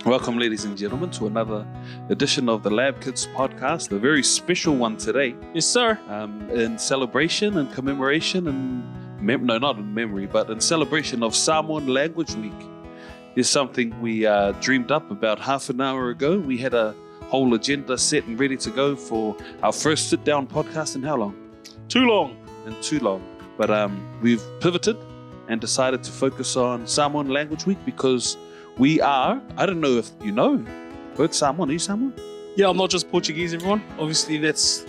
Welcome, ladies and gentlemen, to another edition of the Lab Kids podcast, a very special one today. Yes, sir. In celebration and commemoration and, not in memory, but in celebration of Samoan Language Week. Is something we dreamed up about half an hour ago. We had a whole agenda set and ready to go for our first sit-down podcast in how long? Too long. But we've pivoted and decided to focus on Samoan Language Week because we are, I don't know if you know, both Samoan. Are you Samoan? Yeah, I'm not just Portuguese, everyone. Obviously, that's.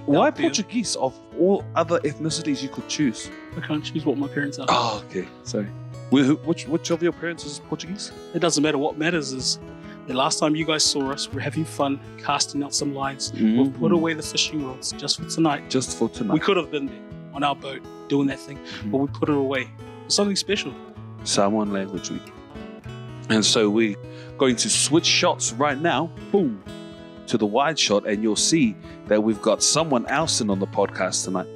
Why Portuguese of all other ethnicities you could choose? I can't choose what my parents are. Oh, okay. Sorry. Which of your parents is Portuguese? It doesn't matter. What matters is the last time you guys saw us, we're having fun, casting out some lines. Mm-hmm. We've put away the fishing rods just for tonight. Just for tonight. We could have been there on our boat doing that thing, but we put it away for something special. Samoan Language Week. And so we're going to switch shots right now, boom, to the wide shot, and you'll see that we've got someone else in on the podcast tonight.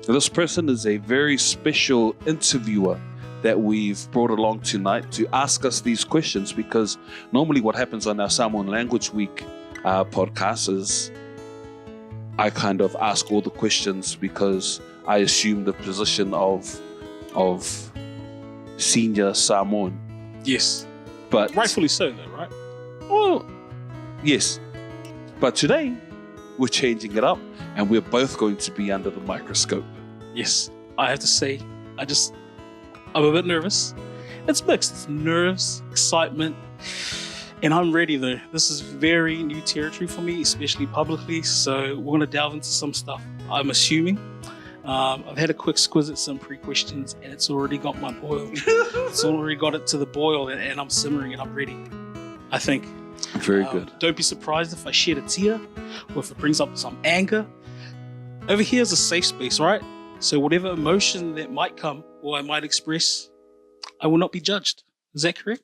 Now, this person is a very special interviewer that we've brought along tonight to ask us these questions, because normally what happens on our Samoan Language Week podcast is I kind of ask all the questions because I assume the position of senior Samoan. Yes. But rightfully so, though, right? Well, yes. But today, we're changing it up, and we're both going to be under the microscope. Yes. I have to say, I'm a bit nervous. It's mixed. It's nerves, excitement, and I'm ready, though. This is very new territory for me, especially publicly, so we're going to delve into some stuff. I'm assuming. I've had a quick squiz at some pre-questions, and it's already got my boil. It's already got it to the boil, and I'm simmering, and I'm ready, I think. Very good. Don't be surprised if I shed a tear, or if it brings up some anger. Over here is a safe space, right? So whatever emotion that might come, or I might express, I will not be judged. Is that correct?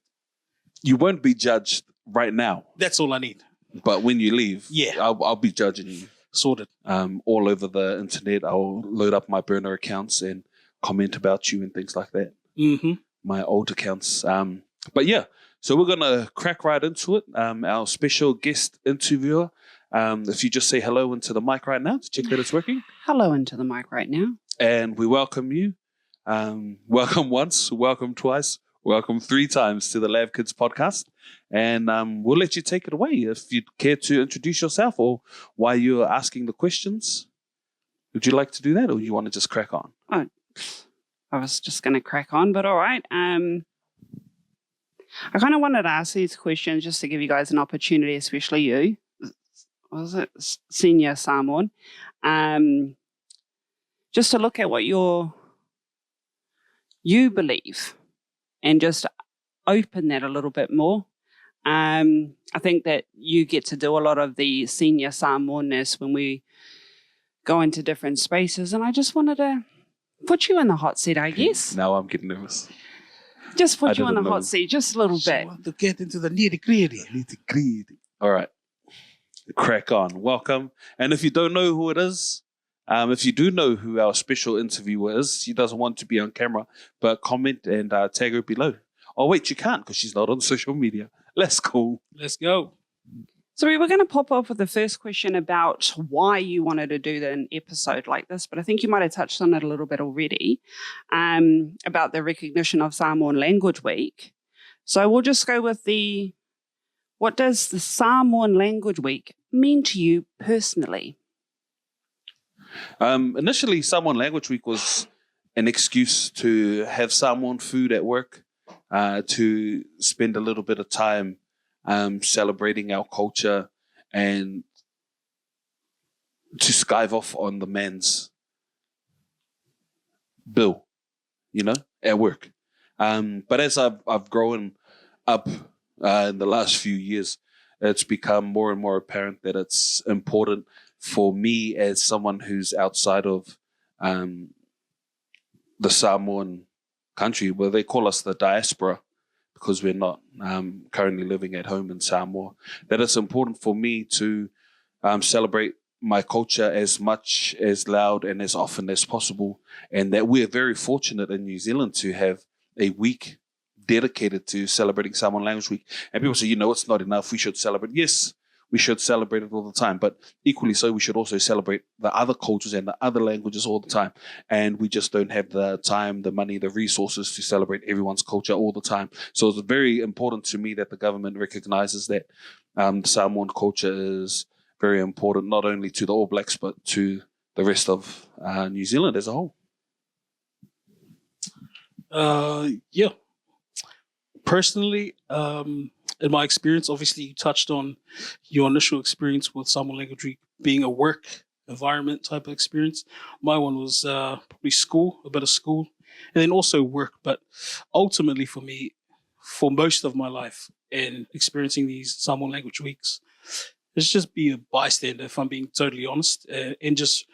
You won't be judged right now. That's all I need. But when you leave, yeah, I'll be judging you. Sorted. All over the internet. I'll load up my burner accounts and comment about you and things like that. Mm-hmm. My old accounts. But yeah, so we're going to crack right into it. Our special guest interviewer, if you just say hello into the mic right now to check that it's working. Hello into the mic right now. And we welcome you. Welcome once, welcome twice, welcome 3 times to the Lab Kids podcast. And we'll let you take it away if you'd care to introduce yourself or why you're asking the questions. Would you like to do that, or you want to just crack on? Oh, I was just going to crack on, but all right. I kind of wanted to ask these questions just to give you guys an opportunity, especially you. What was it? Senior Samoan. Just to look at what you believe and just open that a little bit more. I think that you get to do a lot of the senior Samoanness when we go into different spaces, and I just wanted to put you in the hot seat, I guess. Now I'm getting nervous. Just put you in the hot seat, just a little bit. To get into the nitty-gritty. All right. Crack on. Welcome. And if you don't know who it is, if you do know who our special interviewer is, she doesn't want to be on camera, but comment and tag her below. Oh, wait, you can't because she's not on social media. Let's go. Let's go. So we were going to pop off with the first question about why you wanted to do an episode like this, but I think you might have touched on it a little bit already, about the recognition of Samoan Language Week. So we'll just go with what does the Samoan Language Week mean to you personally? Initially, Samoan Language Week was an excuse to have Samoan food at work, to spend a little bit of time celebrating our culture and to skive off on the man's bill, at work. But as I've grown up in the last few years, it's become more and more apparent that it's important for me as someone who's outside of the Samoan country, where they call us the diaspora because we're not currently living at home in Samoa, that it's important for me to celebrate my culture as much, as loud and as often as possible, and that we're very fortunate in New Zealand to have a week dedicated to celebrating Samoan Language Week. And people say, it's not enough. We should celebrate. Yes, we should celebrate it all the time. But equally so, we should also celebrate the other cultures and the other languages all the time. And we just don't have the time, the money, the resources to celebrate everyone's culture all the time. So it's very important to me that the government recognizes that Samoan culture is very important, not only to the All Blacks, but to the rest of New Zealand as a whole. Yeah. Personally, in my experience, obviously you touched on your initial experience with Samoan Language Week being a work environment type of experience. My one was probably school, a bit of school, and then also work. But ultimately for me, for most of my life and experiencing these Samoan Language Weeks, it's just be a bystander, if I'm being totally honest, and just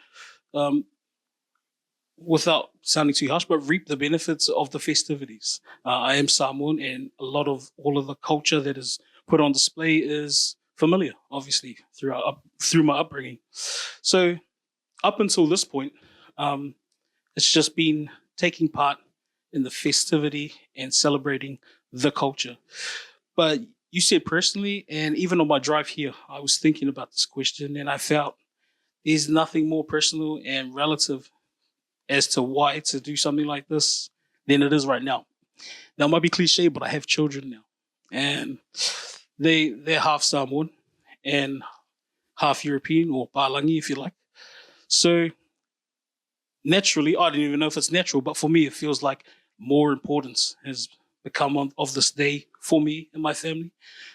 without sounding too harsh, but reap the benefits of the festivities. I am Samoan, and all of the culture that is put on display is familiar, obviously, through my upbringing. So up until this point, it's just been taking part in the festivity and celebrating the culture. But you said personally, and even on my drive here, I was thinking about this question, and I felt there's nothing more personal and relative as to why to do something like this than it is right now. Now, it might be cliche, but I have children now, and they're half Samoan and half European, or Palangi, if you like. So naturally, I don't even know if it's natural, but for me, it feels like more importance has become of this day for me and my family.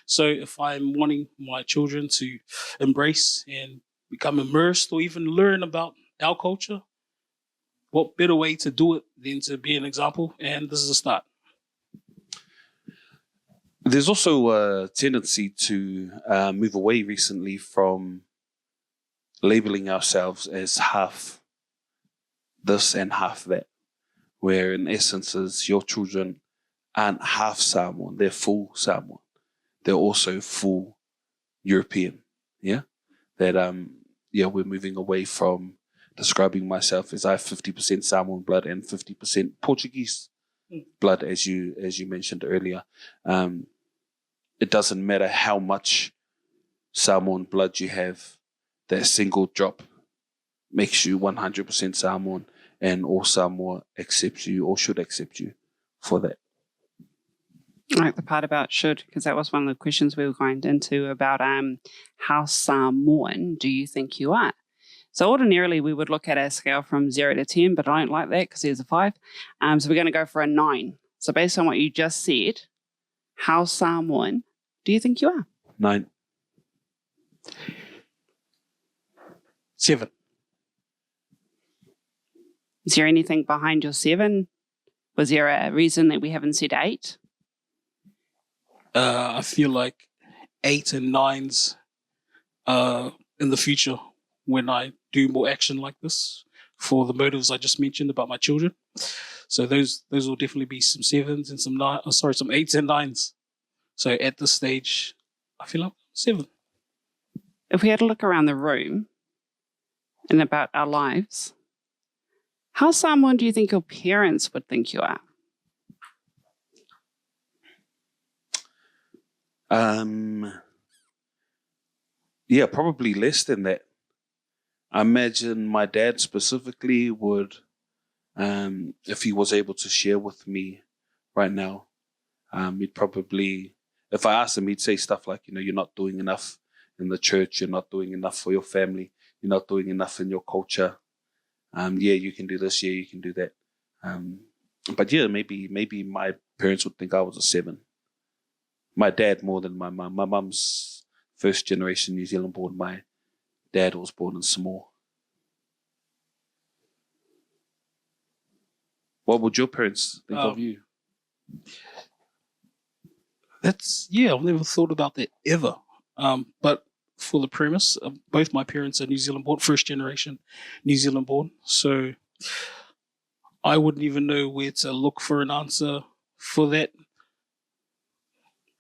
So if I'm wanting my children to embrace and become immersed or even learn about our culture, what better way to do it than to be an example? And this is a start. There's also a tendency to move away recently from labeling ourselves as half this and half that, where in essence is your children aren't half Samoan, they're full Samoan. They're also full European. Yeah? That we're moving away from describing myself as I have 50% Samoan blood and 50% Portuguese blood, as you mentioned earlier. It doesn't matter how much Samoan blood you have, that single drop makes you 100% Samoan, and all Samoa accepts you or should accept you for that. I like the part about should, because that was one of the questions we were going into about how Samoan do you think you are? So ordinarily we would look at a scale from 0 to 10, but I don't like that because there's a 5. So we're going to go for a 9. So based on what you just said, how Samoan do you think you are? 9. 7. Is there anything behind your 7? Was there a reason that we haven't said 8? I feel like 8 and 9s in the future when I do more action like this for the motives I just mentioned about my children. So those will definitely be some 7s and some 8s and 9s. So at this stage, I feel like 7. If we had a look around the room and about our lives, how Samoan do you think your parents would think you are? Probably less than that. I imagine my dad specifically would, if he was able to share with me right now, he'd probably, if I asked him, he'd say stuff like, you're not doing enough in the church, you're not doing enough for your family, you're not doing enough in your culture. You can do this, you can do that. Maybe my parents would think I was a 7. My dad more than my mum. My mum's first generation New Zealand born. My dad was born in Samoa. What would your parents think of you? I've never thought about that ever. But for the premise, both my parents are New Zealand born, first generation New Zealand born. So I wouldn't even know where to look for an answer for that.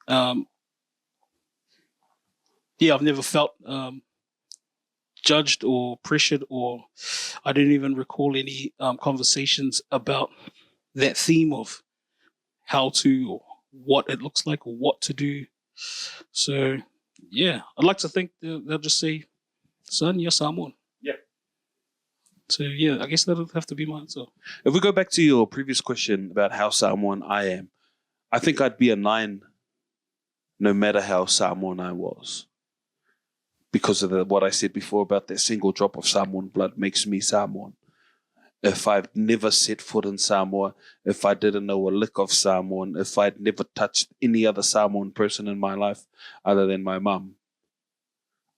I've never felt judged or pressured, or I don't even recall any conversations about that theme of how to or what it looks like or what to do. So, yeah, I'd like to think they'll just say, son, you're Samoan. Yeah. So, yeah, I guess that'll have to be my answer. If we go back to your previous question about how Samoan I am, I think I'd be a 9 no matter how Samoan I was. Because of what I said before about that single drop of Samoan blood makes me Samoan. If I've never set foot in Samoa, if I didn't know a lick of Samoan, if I'd never touched any other Samoan person in my life other than my mum,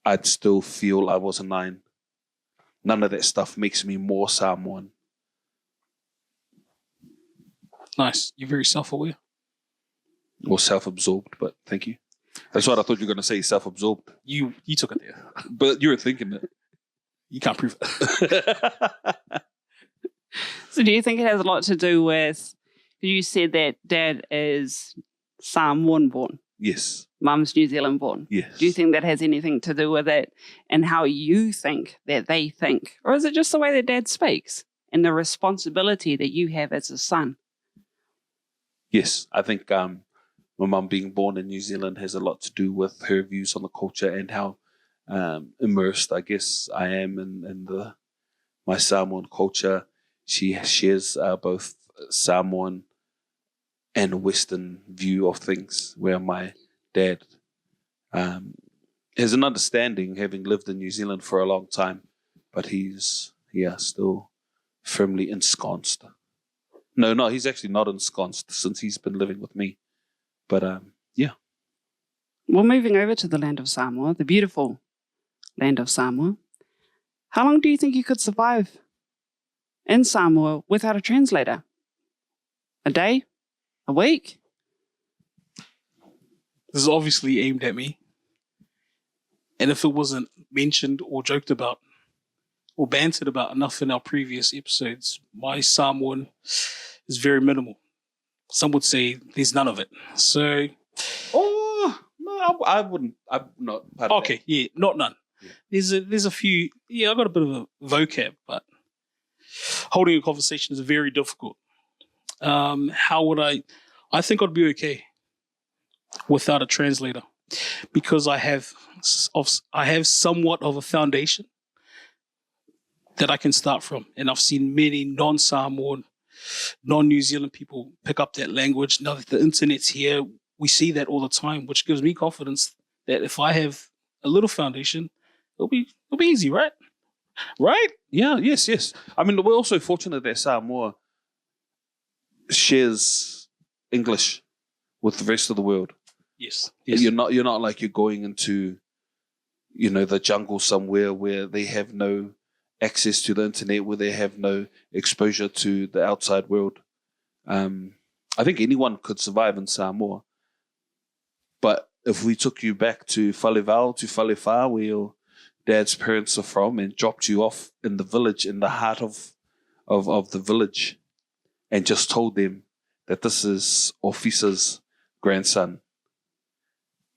I'd still feel I was a 9. None of that stuff makes me more Samoan. Nice. You're very self-aware. Or self-absorbed, but thank you. That's what I thought you were going to say, self-absorbed. You took it there. But you were thinking it. You can't prove it. So do you think it has a lot to do with, you said that dad is Samoan born, Yes. mum's New Zealand born. Yes. Do you think that has anything to do with it and how you think that they think? Or is it just the way that dad speaks and the responsibility that you have as a son? Yes, I think my mum being born in New Zealand has a lot to do with her views on the culture and how immersed, I guess, I am in my Samoan culture. She shares both Samoan and Western view of things, where my dad has an understanding, having lived in New Zealand for a long time, but he's still firmly ensconced. No, he's actually not ensconced since he's been living with me. But yeah. Well, moving over to the land of Samoa, the beautiful land of Samoa, how long do you think you could survive in Samoa without a translator? A day? A week? This is obviously aimed at me. And if it wasn't mentioned or joked about or bantered about enough in our previous episodes, my Samoan is very minimal. Some would say there's none of it. So... Oh, no, I wouldn't. I'm not part of okay, yeah, not none. Yeah. There's a few... Yeah, I've got a bit of a vocab, but holding a conversation is very difficult. How would I think I'd be okay without a translator, because I have somewhat of a foundation that I can start from. And I've seen many non-Samoan, non-New Zealand people pick up that language. Now that the internet's here, we see that all the time, which gives me confidence that if I have a little foundation, it'll be easy, right? Right? Yeah, yes. I mean, we're also fortunate that Samoa shares English with the rest of the world. Yes. You're not like you're going into, the jungle somewhere where they have no access to the internet, where they have no exposure to the outside world. I think anyone could survive in Samoa. But if we took you back to Whalewao, to Whalewha, where your dad's parents are from, and dropped you off in the village, in the heart of the village, and just told them that this is Ofisa's grandson,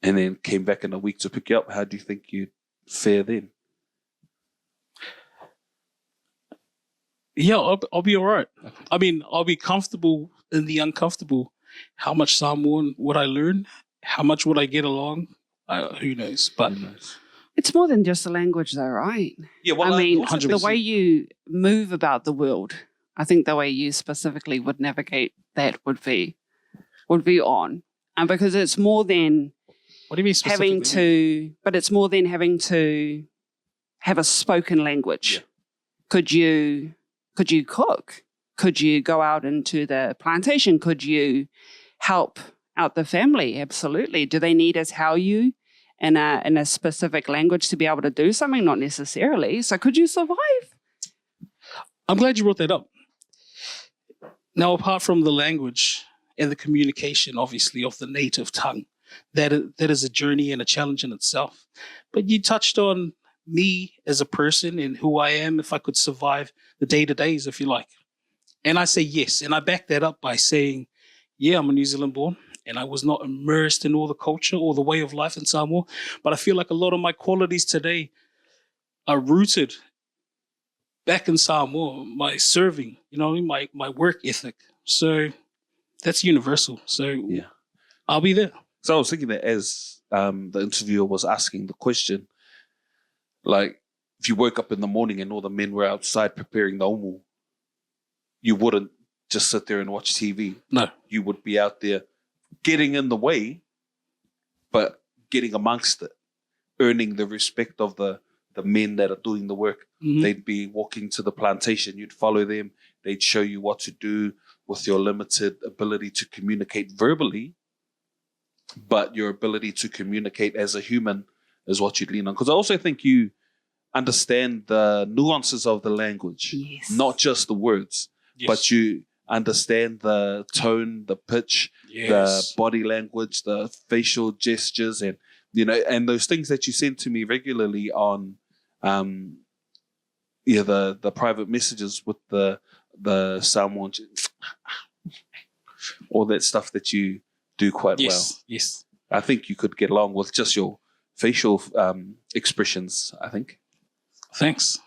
and then came back in a week to pick you up, how do you think you'd fare then? Yeah, I'll be all right. I mean, I'll be comfortable in the uncomfortable. How much Samoan would I learn? How much would I get along? Who knows? But it's more than just the language, though, right? Yeah, well, I mean, 100%. the way you move about the world, I think the way you specifically would navigate that would be on. And because it's more than what do you mean specifically? It's more than having to have a spoken language. Yeah. Could you cook? Could you go out into the plantation? Could you help out the family? Absolutely. Do they need us how you in a specific language to be able to do something? Not necessarily. So could you survive? I'm glad you brought that up. Now, apart from the language and the communication, obviously, of the native tongue, that is a journey and a challenge in itself. But you touched on me as a person and who I am, if I could survive the day-to-days, if you like. And I say yes. And I back that up by saying, yeah, I'm a New Zealand born, and I was not immersed in all the culture or the way of life in Samoa. But I feel like a lot of my qualities today are rooted back in Samoa, my serving, my work ethic. So that's universal. So yeah. I'll be there. So I was thinking that as the interviewer was asking the question, like, if you woke up in the morning and all the men were outside preparing the omu, you wouldn't just sit there and watch TV. No. You would be out there getting in the way, but getting amongst it, earning the respect of the men that are doing the work. Mm-hmm. They'd be walking to the plantation. You'd follow them. They'd show you what to do with your limited ability to communicate verbally, but your ability to communicate as a human is what you'd lean on. Because I also think you understand the nuances of the language, Yes. not just the words, Yes. but you understand the tone, the pitch, Yes. the body language, the facial gestures, and and those things that you send to me regularly on the private messages with the Samoan, all that stuff that you do quite well. Yes. I think you could get along with just your facial expressions, I think. Thanks.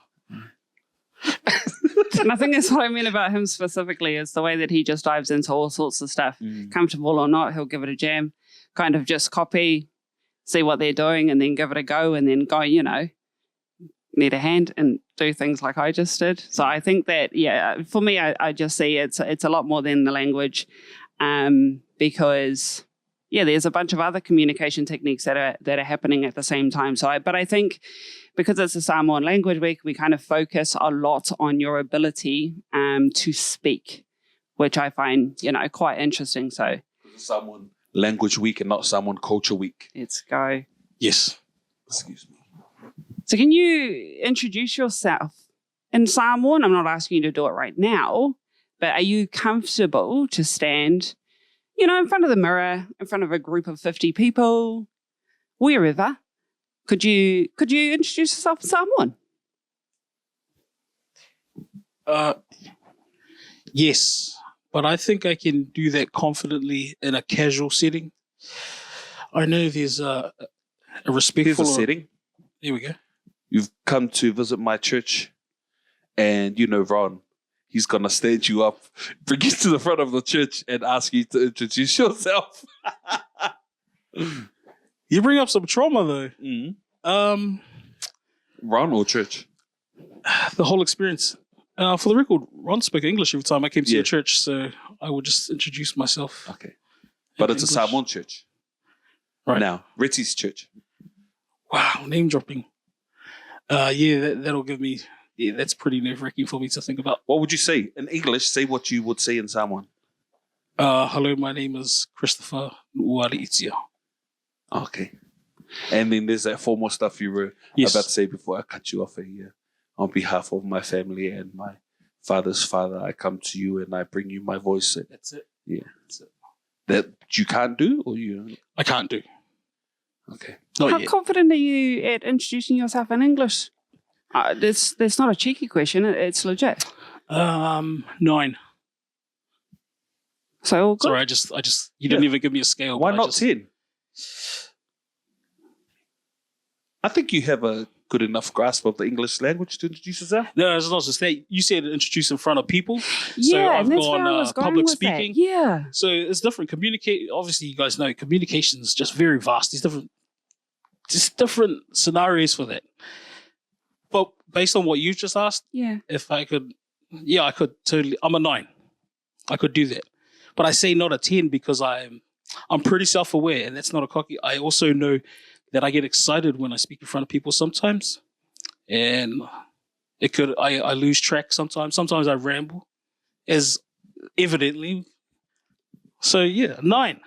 And I think that's what I mean about him specifically is the way that he just dives into all sorts of stuff. Comfortable or not, he'll give it a jam, kind of just copy, see what they're doing and then give it a go and then go, need a hand and do things like I just did. So I think that, for me, I just see it's a lot more than the language because, there's a bunch of other communication techniques that are happening at the same time. But I think because it's a Samoan Language Week, we kind of focus a lot on your ability to speak, which I find, quite interesting. So Samoan Language Week and not Samoan Culture Week. Let's go. Yes. Excuse me. So can you introduce yourself in Samoan? I'm not asking you to do it right now, but are you comfortable to stand, in front of the mirror, in front of a group of 50 people, wherever? Could you introduce yourself in Samoan? Yes, but I think I can do that confidently in a casual setting. I know there's a respectful... Here's a setting. There we go. You've come to visit my church, and Ron, he's going to stand you up, bring you to the front of the church, and ask you to introduce yourself. You bring up some trauma, though. Mm-hmm. Ron or church? The whole experience. For the record, Ron spoke English every time I came to your church, so I would just introduce myself. Okay. But it's English. a Samoan church. Right. Now, Retti's church. Wow, name dropping. That'll give me... Yeah, that's pretty nerve-wracking for me to think about. What would you say? In English, say what you would say in Samoan. Hello, my name is Christopher Nuariitia. Okay. And then there's that formal stuff you were about to say before I cut you off here. On behalf of my family and my father's father, I come to you and I bring you my voice. That's it. Yeah. That's it. That you can't do, or you? I can't do. Okay. Not How yet. confident are you at introducing yourself in English? That's not a cheeky question. It's legit. 9. So all good. Sorry, I just you didn't even give me a scale. Why but not 10? I think you have a good enough grasp of the English language to introduce yourself. No, it's not just that. You said introduce in front of people. Yeah, so I've and that's gone where I was going public with speaking. that. Yeah. So it's different. Obviously, you guys know communication is just very vast. There's different scenarios for that. But based on what you just asked, if I could, I could totally. I'm a 9. I could do that. But I say not a 10 because I'm pretty self-aware, and that's not a cocky. I also know that I get excited when I speak in front of people sometimes, and I lose track sometimes. Sometimes I ramble, as evidently. So 9.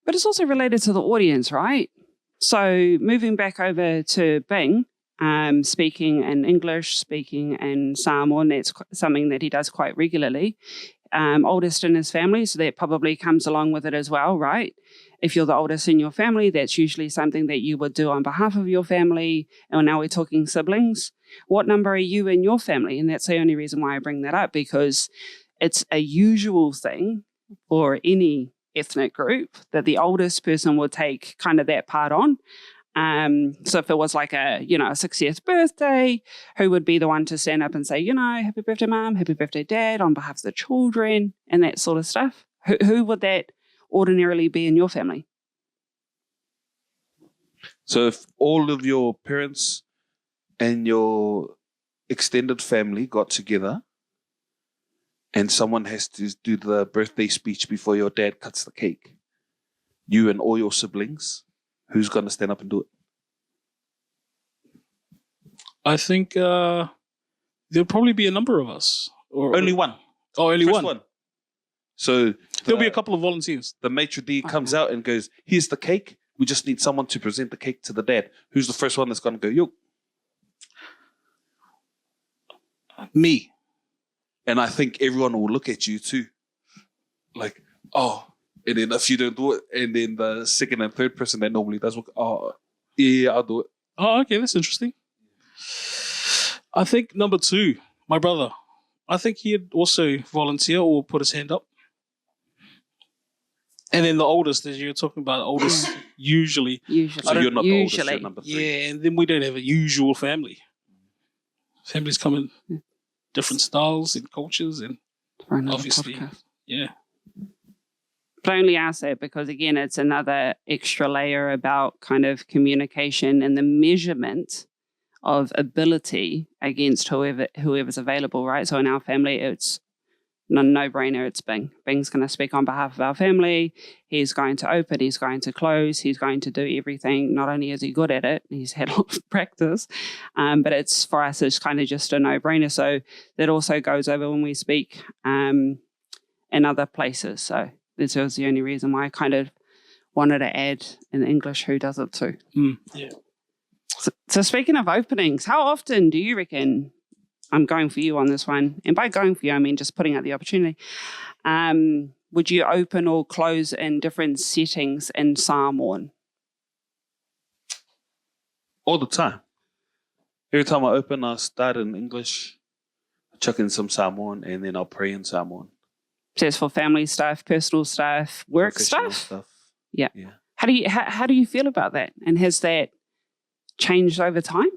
But it's also related to the audience, right? So moving back over to Bing, speaking in English, speaking in Samoan, that's something that he does quite regularly. Oldest in his family, so that probably comes along with it as well, right? If you're the oldest in your family, that's usually something that you would do on behalf of your family. And now we're talking siblings. What number are you in your family? And that's the only reason why I bring that up, because it's a usual thing for any ethnic group that the oldest person will take kind of that part on. So if it was like a 60th birthday, who would be the one to stand up and say, happy birthday, mom, happy birthday, dad, on behalf of the children and that sort of stuff? Who would that ordinarily be in your family? So if all of your parents and your extended family got together and someone has to do the birthday speech before your dad cuts the cake, you and all your siblings, who's going to stand up and do it? I think there'll probably be a number of us. Only one. Oh, only First one. So There'll be a couple of volunteers. The maitre d' comes out and goes, here's the cake. We just need someone to present the cake to the dad. Who's the first one that's going to go, yo? Me. And I think everyone will look at you too. Like, oh. And then if you don't do it, and then the second and third person that normally does work, oh, yeah, I'll do it. Oh, okay, that's interesting. I think number 2, my brother. I think he'd also volunteer or put his hand up. And then the oldest, as you're talking about, oldest usually. So you're not the oldest, you're number 3. Yeah, and then we don't have a usual family. Families come in different styles and cultures, and obviously, yeah. But I only ask that because, again, it's another extra layer about kind of communication and the measurement of ability against whoever's available, right? So in our family, it's no-brainer. It's Bing. Bing's going to speak on behalf of our family. He's going to open. He's going to close. He's going to do everything. Not only is he good at it, he's had a lot of practice, but it's for us, it's kind of just a no-brainer. So that also goes over when we speak in other places. So this was the only reason why I kind of wanted to add in English who does it too. Yeah. So speaking of openings, how often do you reckon, I'm going for you on this one, and by going for you, I mean just putting out the opportunity, would you open or close in different settings in Samoan? All the time. Every time I open, I start in English, I chuck in some Samoan, and then I'll pray in Samoan. So it's for family stuff, personal stuff, work stuff? Yeah. How do you feel about that? And has that changed over time?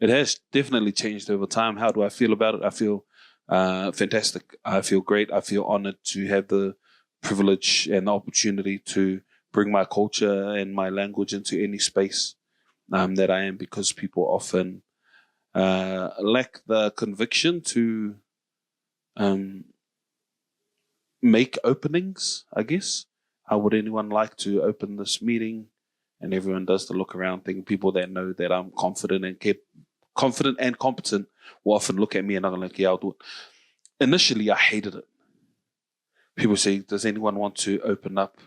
It has definitely changed over time. How do I feel about it? I feel fantastic. I feel great. I feel honored to have the privilege and the opportunity to bring my culture and my language into any space that I am, because people often lack the conviction to make openings, I guess. How would anyone like to open this meeting? And everyone does the look around thing. People that know that I'm confident and competent will often look at me and I'm like, yeah, I'll do it. Initially, I hated it. People say, does anyone want to open up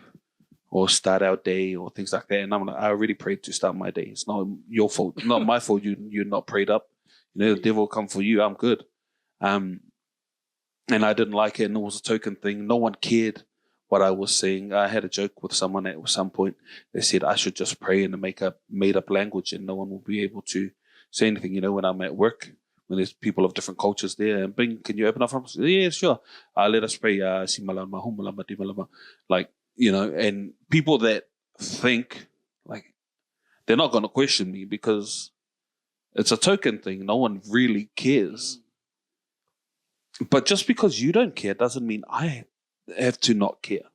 or start our day or things like that? And I'm like, I already prayed to start my day. It's not your fault. Not my fault. You're not prayed up. You know, the devil will come for you. I'm good. And I didn't like it, and it was a token thing. No one cared what I was saying. I had a joke with someone at some point. They said I should just pray in a made up language, and no one will be able to say anything. You know, when I'm at work, when there's people of different cultures there, and Bing, can you open up for us? Yeah, sure. Let us pray. Like, you know, and people that think like they're not going to question me because it's a token thing. No one really cares. But just because you don't care doesn't mean I have to not care.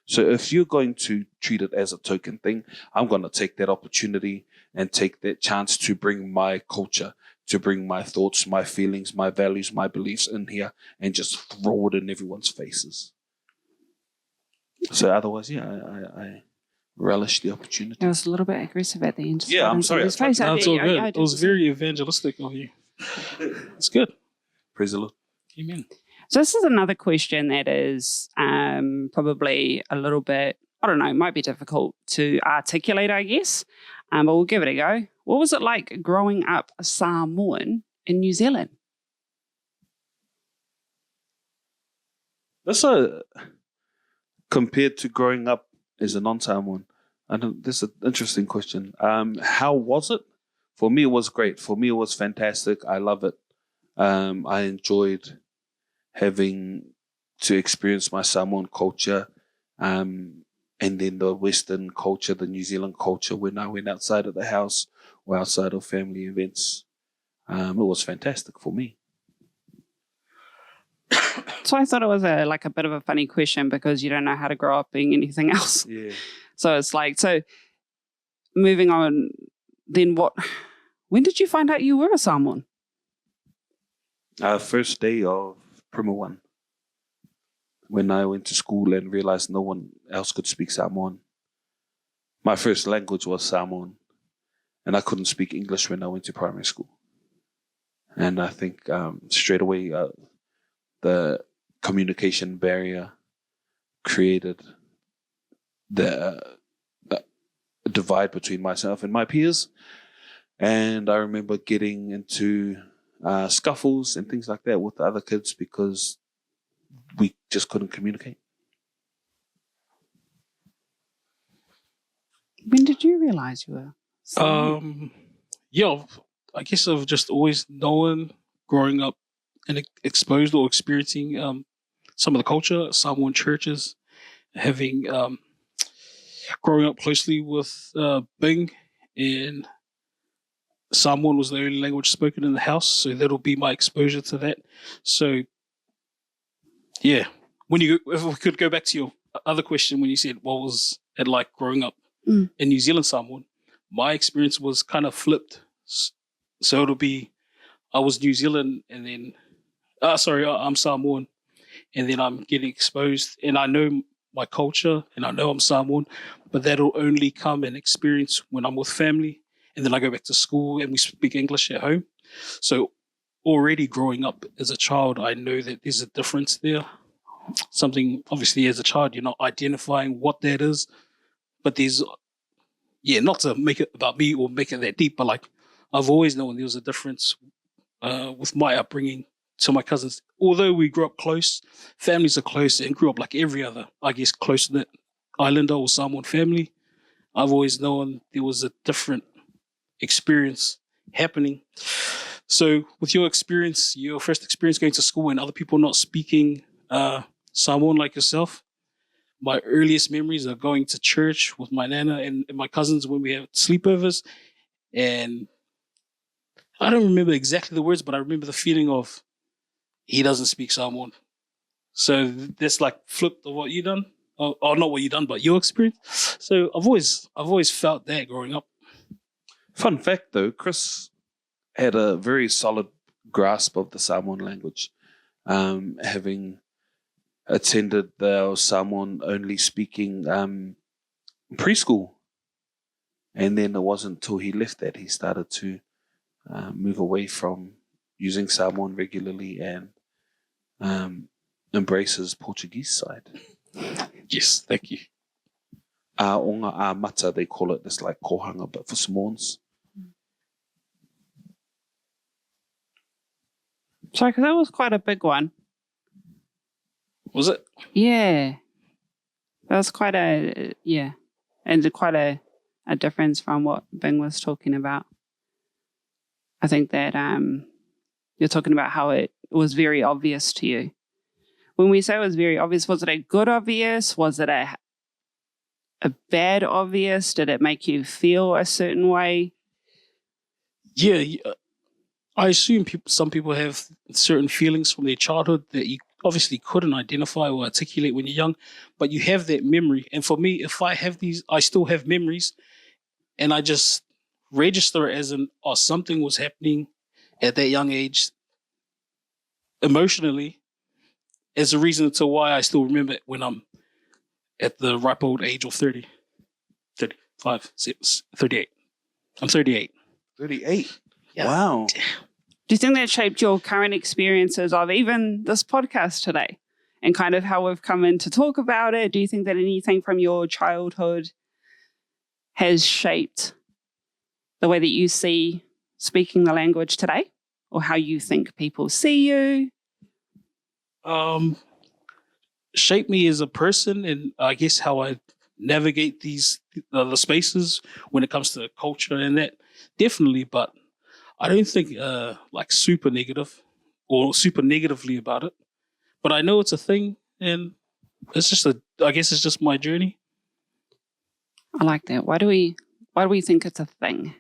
So if you're going to treat it as a token thing, I'm going to take that opportunity and take that chance to bring my culture, to bring my thoughts, my feelings, my values, my beliefs in here and just throw it in everyone's faces. So otherwise, yeah, I relish the opportunity. It was a little bit aggressive at the end. Yeah, I'm sorry. No, it's all good. It was very evangelistic of you. It's good. Praise the Lord. Amen. So this is another question that is probably a little bit, I don't know, might be difficult to articulate, I guess, but we'll give it a go. What was it like growing up a Samoan in New Zealand? That's compared to growing up as a non-Samoan. This is an interesting question. How was it? For me, it was great. For me, it was fantastic. I love it. I enjoyed having to experience my Samoan culture and then the Western culture, the New Zealand culture when I went outside of the house or outside of family events. It was fantastic for me. So I thought it was a bit of a funny question because you don't know how to grow up being anything else. Yeah. So it's like, so moving on, then when did you find out you were a Samoan? First day of Primer 1, when I went to school and realized no one else could speak Samoan. My first language was Samoan, and I couldn't speak English when I went to primary school. And I think straight away the communication barrier created the divide between myself and my peers. And I remember getting into scuffles and things like that with the other kids because we just couldn't communicate. When did you realize you were Samoan? I guess I've just always known, growing up and exposed or experiencing some of the culture, Samoan churches, having growing up closely with Bing, and Samoan was the only language spoken in the house, so that'll be my exposure to that. So, yeah, if we could go back to your other question, when you said what was it like growing up in New Zealand Samoan, my experience was kind of flipped. So it'll be, I was New Zealand and then, I'm Samoan, and then I'm getting exposed, and I know my culture and I know I'm Samoan, but that'll only come and experience when I'm with family, and then I go back to school and we speak English at home. So already growing up as a child, I know that there's a difference there. Something, obviously, as a child, you're not identifying what that is, but there's, not to make it about me or make it that deep, but like, I've always known there was a difference with my upbringing to my cousins. Although we grew up close, families are close, and grew up like every other, I guess, close-knit Islander or Samoan family, I've always known there was a different experience happening. So with your experience, your first experience going to school and other people not speaking Samoan like yourself, my earliest memories are going to church with my nana and my cousins when we have sleepovers. And I don't remember exactly the words, but I remember the feeling of, he doesn't speak Samoan. So that's like flipped of what you done, or not what you done, but your experience. So I've always felt that growing up. Fun fact though, Chris had a very solid grasp of the Samoan language, having attended the Samoan only speaking preschool. And then it wasn't until he left that he started to move away from using Samoan regularly and embrace his Portuguese side. Yes, thank you. Onga a mata, they call it, this like kohanga, but for Samoans. Sorry, because that was quite a big one. Was it? Yeah. That was quite and quite a difference from what Bing was talking about. I think that you're talking about how it was very obvious to you. When we say it was very obvious, was it a good obvious? Was it a bad obvious? Did it make you feel a certain way? Yeah, I assume some people have certain feelings from their childhood that you obviously couldn't identify or articulate when you're young, but you have that memory. And for me, if I have these, I still have memories, and I just register it as something was happening at that young age emotionally as a reason to why I still remember it when I'm at the ripe old age of 30, 35, 38. I'm 38. 38? Yeah. Wow. Do you think that shaped your current experiences of even this podcast today and kind of how we've come in to talk about it? Do you think that anything from your childhood has shaped the way that you see speaking the language today, or how you think people see you? Shape me as a person, and I guess how I navigate these the spaces when it comes to culture and that, definitely. But I don't think like super negative or super negatively about it. But I know it's a thing, and it's just I guess it's just my journey. I like that. Why do we think it's a thing?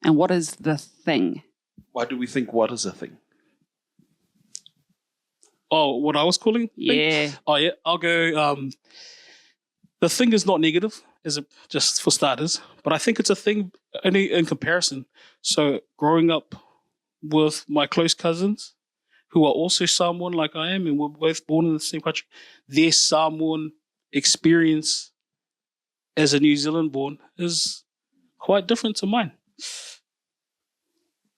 And what is the thing? Why do we think what is a thing? Oh, what I was calling? Yeah. Oh, yeah. I'll go. the thing is not negative, just for starters, but I think it's a thing only in comparison. So growing up with my close cousins, who are also Samoan like I am, and we're both born in the same country, their Samoan experience as a New Zealand born is quite different to mine.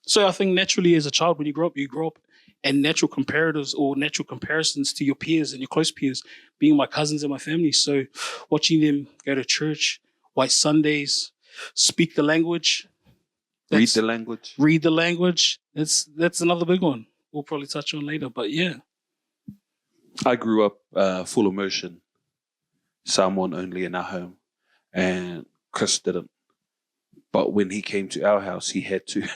So I think naturally as a child, when you grow up and natural comparatives or natural comparisons to your peers and your close peers, being my cousins and my family. So watching them go to church, white Sundays, speak the language. Read the language. Read the language. That's another big one. We'll probably touch on later, but yeah. I grew up full immersion, Samoan only in our home, and Chris didn't. But when he came to our house, he had to.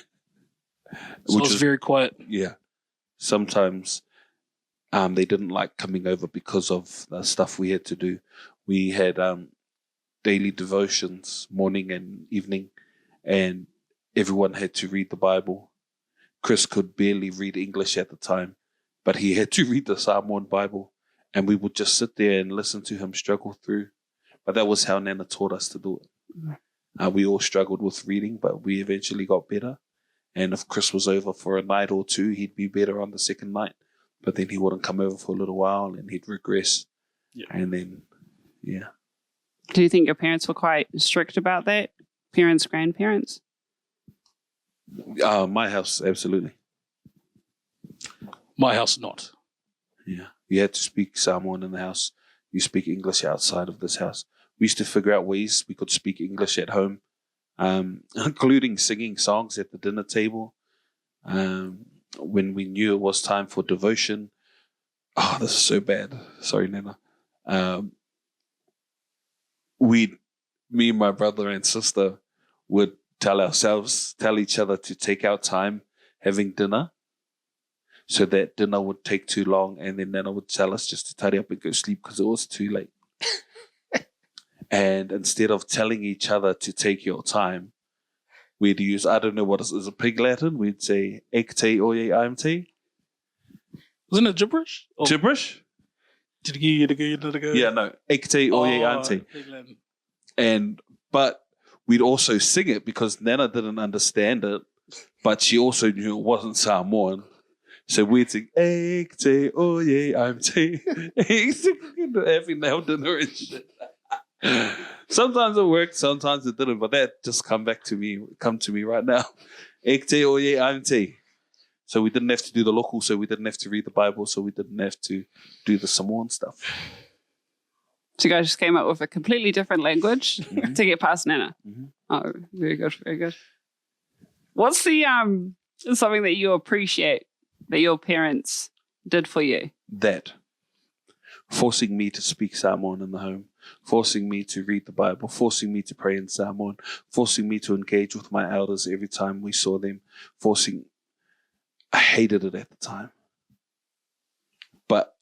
So it was very quiet. Yeah. Sometimes they didn't like coming over because of the stuff we had to do. We had daily devotions, morning and evening, and everyone had to read the Bible. Chris could barely read English at the time, but he had to read the Samoan Bible, and we would just sit there and listen to him struggle through. But that was how Nana taught us to do it. We all struggled with reading, but we eventually got better. And if Chris was over for a night or two, he'd be better on the second night. But then he wouldn't come over for a little while and he'd regress. Yeah. And then, yeah. Do you think your parents were quite strict about that? Parents, grandparents? My house, absolutely. My house, not. Yeah. You had to speak Samoan in the house. You speak English outside of this house. We used to figure out ways we could speak English at home. Including singing songs at the dinner table. When we knew it was time for devotion. Oh, this is so bad. Sorry, Nana. Me, my brother and sister would tell each other to take our time having dinner so that dinner would take too long, and then Nana would tell us just to tidy up and go sleep because it was too late. And instead of telling each other to take your time, we'd use, I don't know what is a pig Latin, we'd say, ek te oye aim te. Wasn't it gibberish? Or Gibberish? Yeah, no. Ek te oye aim te. But we'd also sing it because Nana didn't understand it, but she also knew it wasn't Samoan. So we'd sing, ek te oye aim te. Every now and then and shit. Sometimes it worked, sometimes it didn't, but that just come to me right now. Ek te oye aim te. So we didn't have to do the local, so we didn't have to read the Bible, so we didn't have to do the Samoan stuff. So you guys just came up with a completely different language to get past Nana. Mm-hmm. Oh, very good, very good. What's the something that you appreciate that your parents did for you? That. Forcing me to speak Samoan in the home. Forcing me to read the Bible, forcing me to pray in Samoan, forcing me to engage with my elders every time we saw them, I hated it at the time. But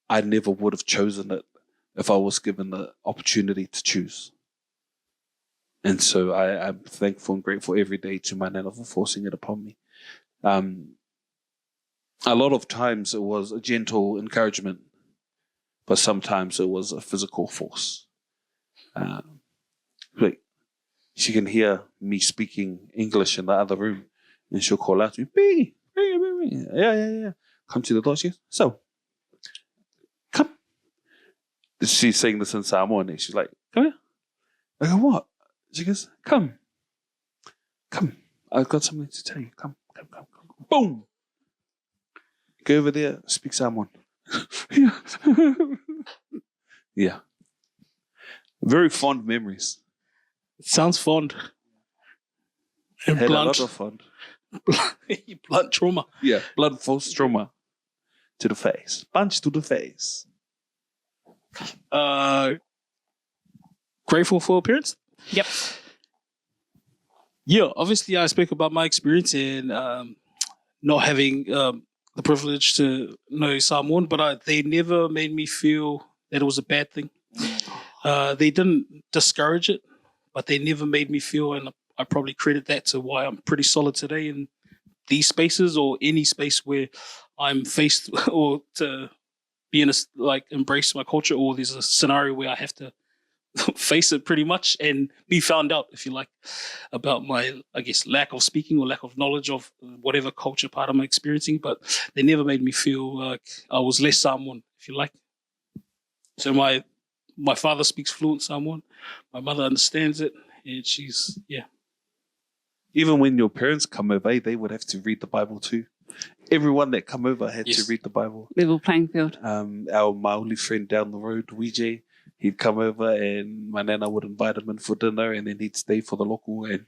I never would have chosen it if I was given the opportunity to choose. And so I'm thankful and grateful every day to my Nana for forcing it upon me. A lot of times it was a gentle encouragement, but sometimes it was a physical force. Like she can hear me speaking English in the other room, and she'll call out to me, "B, yeah. Come to the door." She goes, "So, come." She's saying this in Samoan, and she's like, "Come here." I go, "What?" She goes, "Come. I've got something to tell you. Come. Boom. Go over there. Speak Samoan." Yeah. Very fond memories. It sounds fond. And Had blunt. a lot of fun. Blunt trauma. Yeah, blunt force trauma to the face. Punch to the face. Grateful for appearance? Yep. Yeah, obviously I spoke about my experience in not having the privilege to know Samoan, but they never made me feel that it was a bad thing. They didn't discourage it, but they never made me feel, and I probably credit that to why I'm pretty solid today in these spaces or any space where I'm faced or to be in embrace my culture, or there's a scenario where I have to face it pretty much and be found out, if you like, about my, I guess, lack of speaking or lack of knowledge of whatever culture part I'm experiencing. But they never made me feel like I was less Samoan, if you like. So my father speaks fluent Samoan. My mother understands it, and she's, yeah. Even when your parents come over, they would have to read the Bible too. Everyone that come over had to read the Bible. Level playing field. Our Maoli friend down the road, Weejay, he'd come over and my nana would invite him in for dinner, and then he'd stay for the local, and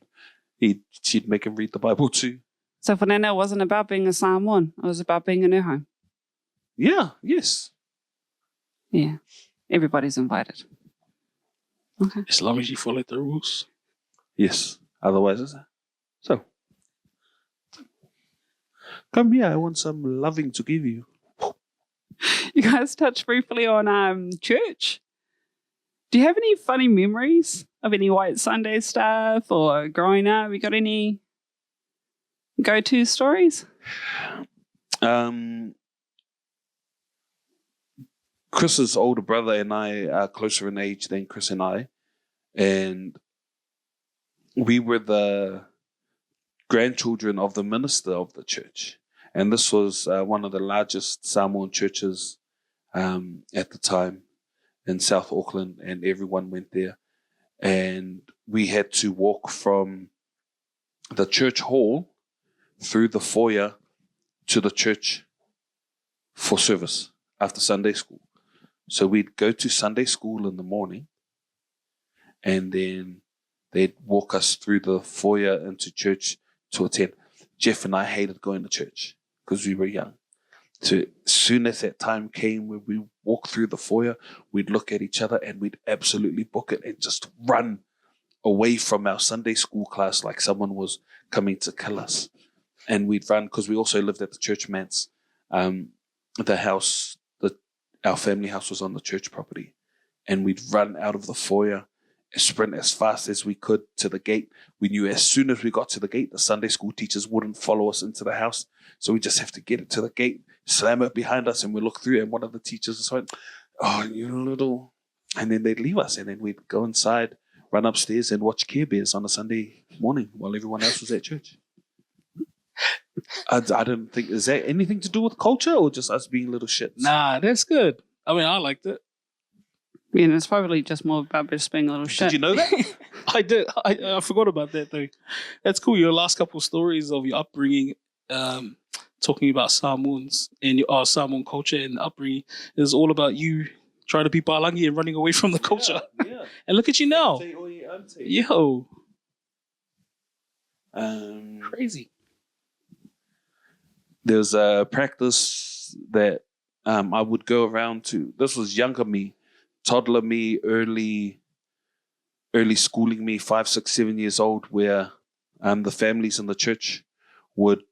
she'd make him read the Bible too. So for Nana, it wasn't about being a Samoan. It was about being in her home. Yeah, yes. Yeah. Everybody's invited. Okay. As long as you follow the rules. Yes. Otherwise, is it? So, come here. I want some loving to give you. You guys touched briefly on church. Do you have any funny memories of any White Sunday stuff or growing up? You got any go-to stories? Chris's older brother and I are closer in age than Chris and I. And we were the grandchildren of the minister of the church. And this was one of the largest Samoan churches at the time in South Auckland, and everyone went there. And we had to walk from the church hall through the foyer to the church for service after Sunday school. So we'd go to Sunday school in the morning, and then they'd walk us through the foyer into church to attend. Jeff and I hated going to church because we were young. So as soon as that time came where we walked through the foyer, we'd look at each other and we'd absolutely book it and just run away from our Sunday school class like someone was coming to kill us. And we'd run, because we also lived at the church manse. The house, our family house was on the church property. And we'd run out of the foyer, sprint as fast as we could to the gate. We knew as soon as we got to the gate, the Sunday school teachers wouldn't follow us into the house. So we just have to get it to the gate, slam it behind us, and we look through, and one of the teachers was like, "Oh, you little..." And then they'd leave us, and then we'd go inside, run upstairs, and watch Care Bears on a Sunday morning while everyone else was at church. I don't think, is that anything to do with culture or just us being little shits? Nah, that's good. I mean, I liked it. Yeah, and it's probably just more about just being a little shit. Did you know that? I did. I forgot about that though. That's cool. Your last couple of stories of your upbringing, talking about Samoans and your Samoan culture and upbringing, is all about you trying to be Palangi and running away from the culture. Yeah. And look at you now. Yo. Crazy. There's a practice that I would go around to. This was younger me, toddler me, early schooling me, 5, 6, 7 years old, where the families in the church would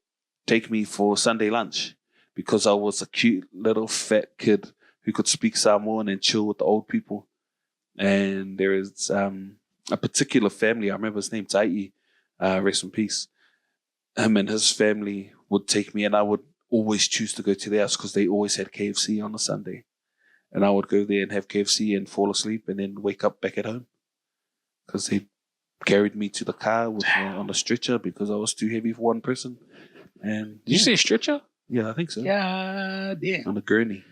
take me for Sunday lunch because I was a cute little fat kid who could speak Samoan and chill with the old people. And there is a particular family, I remember his name, Tai, rest in peace. Him and his family would take me, and I would always choose to go to their house because they always had KFC on a Sunday. And I would go there and have KFC and fall asleep and then wake up back at home because they carried me to the car on a stretcher because I was too heavy for one person. And Did you say stretcher? Yeah, I think so. Yeah, damn. On a gurney.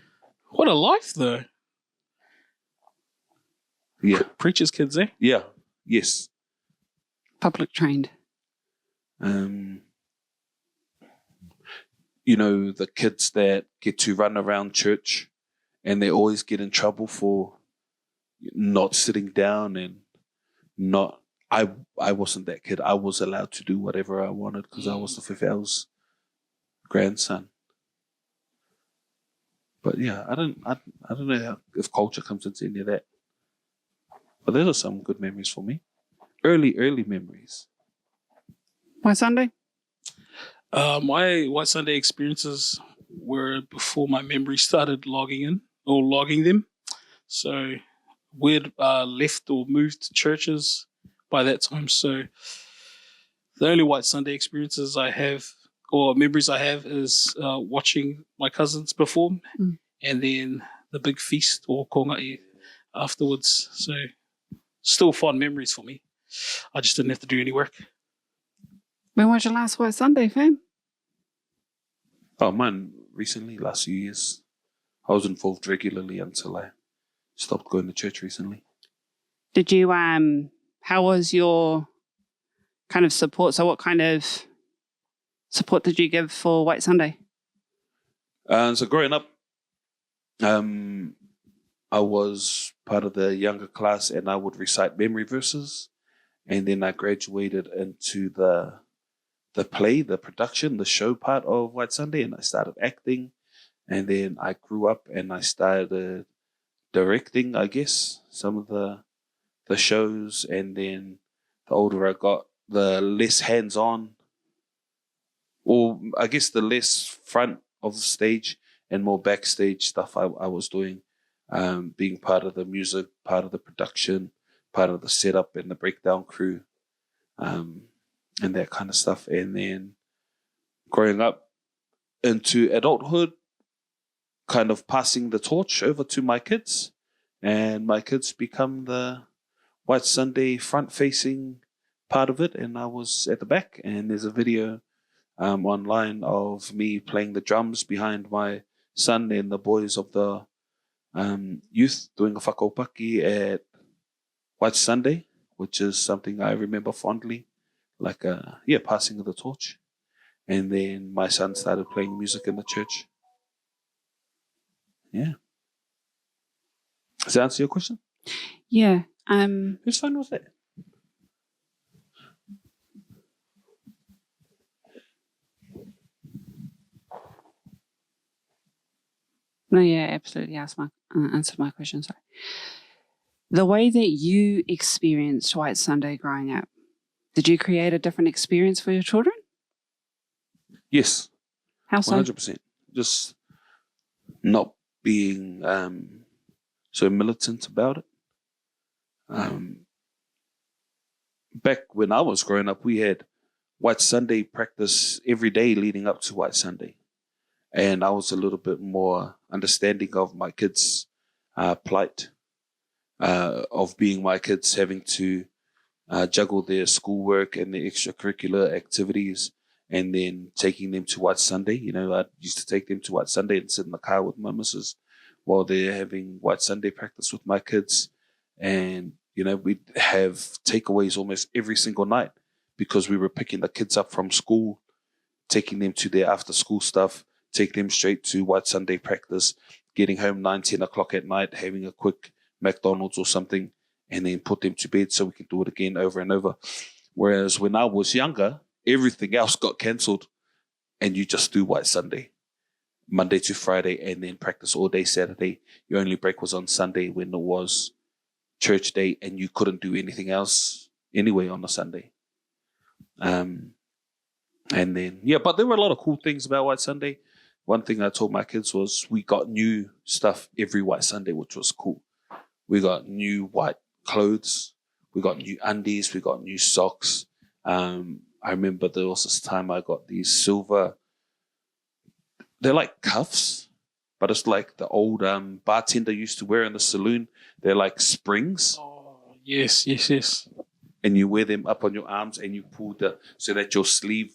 What a life, though. Yeah. Preacher's kids, eh? Yeah. Yes. Public trained. You know, the kids that get to run around church and they always get in trouble for not sitting down and not... I wasn't that kid. I was allowed to do whatever I wanted because I was the fifth L's grandson. But yeah, I don't know if culture comes into any of that. But those are some good memories for me. Early memories. Why Sunday? My White Sunday experiences were before my memory started logging them. So we'd left or moved to churches by that time. So the only White Sunday experiences I have or memories I have is watching my cousins perform and then the big feast or kongai afterwards. So still fond memories for me. I just didn't have to do any work. When was your last White Sunday, fam? Oh, mine recently, last few years. I was involved regularly until I stopped going to church recently. Did you, how was your kind of support? So what kind of support did you give for White Sunday? So growing up, I was part of the younger class and I would recite memory verses. And then I graduated into the play, the production, the show part of White Sunday, and I started acting. And then I grew up and I started directing, I guess, some of the shows. And then the older I got, the less hands-on, or I guess the less front of the stage and more backstage stuff I was doing, being part of the music, part of the production, part of the setup and the breakdown crew, and that kind of stuff. And then growing up into adulthood, kind of passing the torch over to my kids, and my kids become the White Sunday front-facing part of it, and I was at the back. And there's a video online of me playing the drums behind my son and the boys of the youth doing a whakaopaki at White Sunday, which is something I remember fondly, like passing of the torch. And then my son started playing music in the church. Yeah. Does that answer your question? Yeah. Whose phone was that? No, yeah, absolutely. Answered my question. Sorry. The way that you experienced White Sunday growing up, did you create a different experience for your children? Yes. How so? 100%. Just not being so militant about it. Back when I was growing up, we had White Sunday practice every day leading up to White Sunday. And I was a little bit more understanding of my kids' plight, of being my kids having to juggle their schoolwork and their extracurricular activities, and then taking them to White Sunday. You know, I used to take them to White Sunday and sit in the car with my missus while they're having White Sunday practice with my kids. And, you know, we'd have takeaways almost every single night because we were picking the kids up from school, taking them to their after school stuff, taking them straight to White Sunday practice, getting home 9, 10 o'clock at night, having a quick McDonald's or something, and then put them to bed so we could do it again over and over. Whereas when I was younger, everything else got cancelled and you just do White Sunday, Monday to Friday, and then practice all day Saturday. Your only break was on Sunday when it was church day and you couldn't do anything else anyway on a Sunday. And then, but there were a lot of cool things about White Sunday. One thing I told my kids was we got new stuff every White Sunday, which was cool. We got new white clothes. We got new undies. We got new socks. I remember there was this time I got these silver, they're like cuffs, but it's like the old bartender used to wear in the saloon. They're like springs. Oh, yes. And you wear them up on your arms and you pull so that your sleeve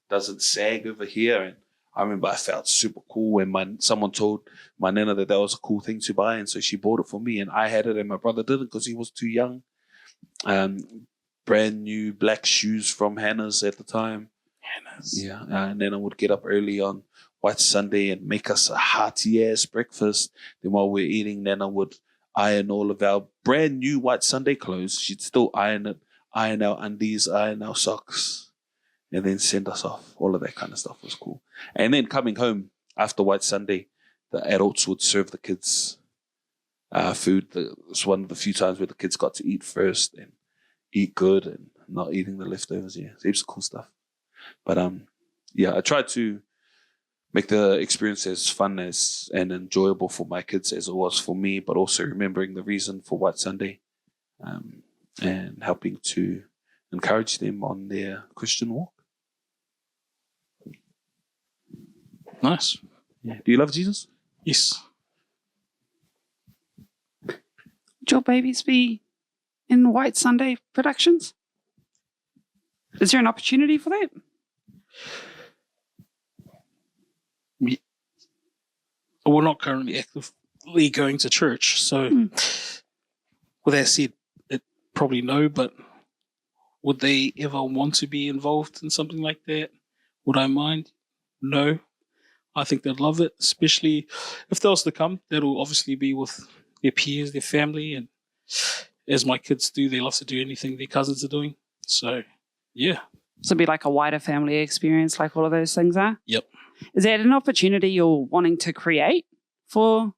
doesn't sag over here. And I remember I felt super cool when someone told my nana that was a cool thing to buy, and so she bought it for me, and I had it and my brother didn't because he was too young. Brand new black shoes from Hannah's at the time. Yeah, and then I would get up early on White Sunday and make us a hearty-ass breakfast. Then while we're eating, Nana would iron all of our brand new White Sunday clothes. She'd still iron it, iron our undies, iron our socks, and then send us off. All of that kind of stuff was cool. And then coming home after White Sunday, the adults would serve the kids food. It's one of the few times where the kids got to eat first and eat good and not eating the leftovers. Yeah, heaps of cool stuff. But I tried to make the experience as fun and enjoyable for my kids as it was for me, but also remembering the reason for White Sunday, and helping to encourage them on their Christian walk. Nice. Yeah. Do you love Jesus? Yes. Would your babies be in White Sunday productions? Is there an opportunity for that? We're not currently actively going to church, so with that said, probably no, but would they ever want to be involved in something like that? Would I mind? No. I think they'd love it, especially if they was to come. That'll obviously be with their peers, their family, and as my kids do, they love to do anything their cousins are doing. So, yeah. So it'd be like a wider family experience, like all of those things are? Yep. Is that an opportunity you're wanting to create for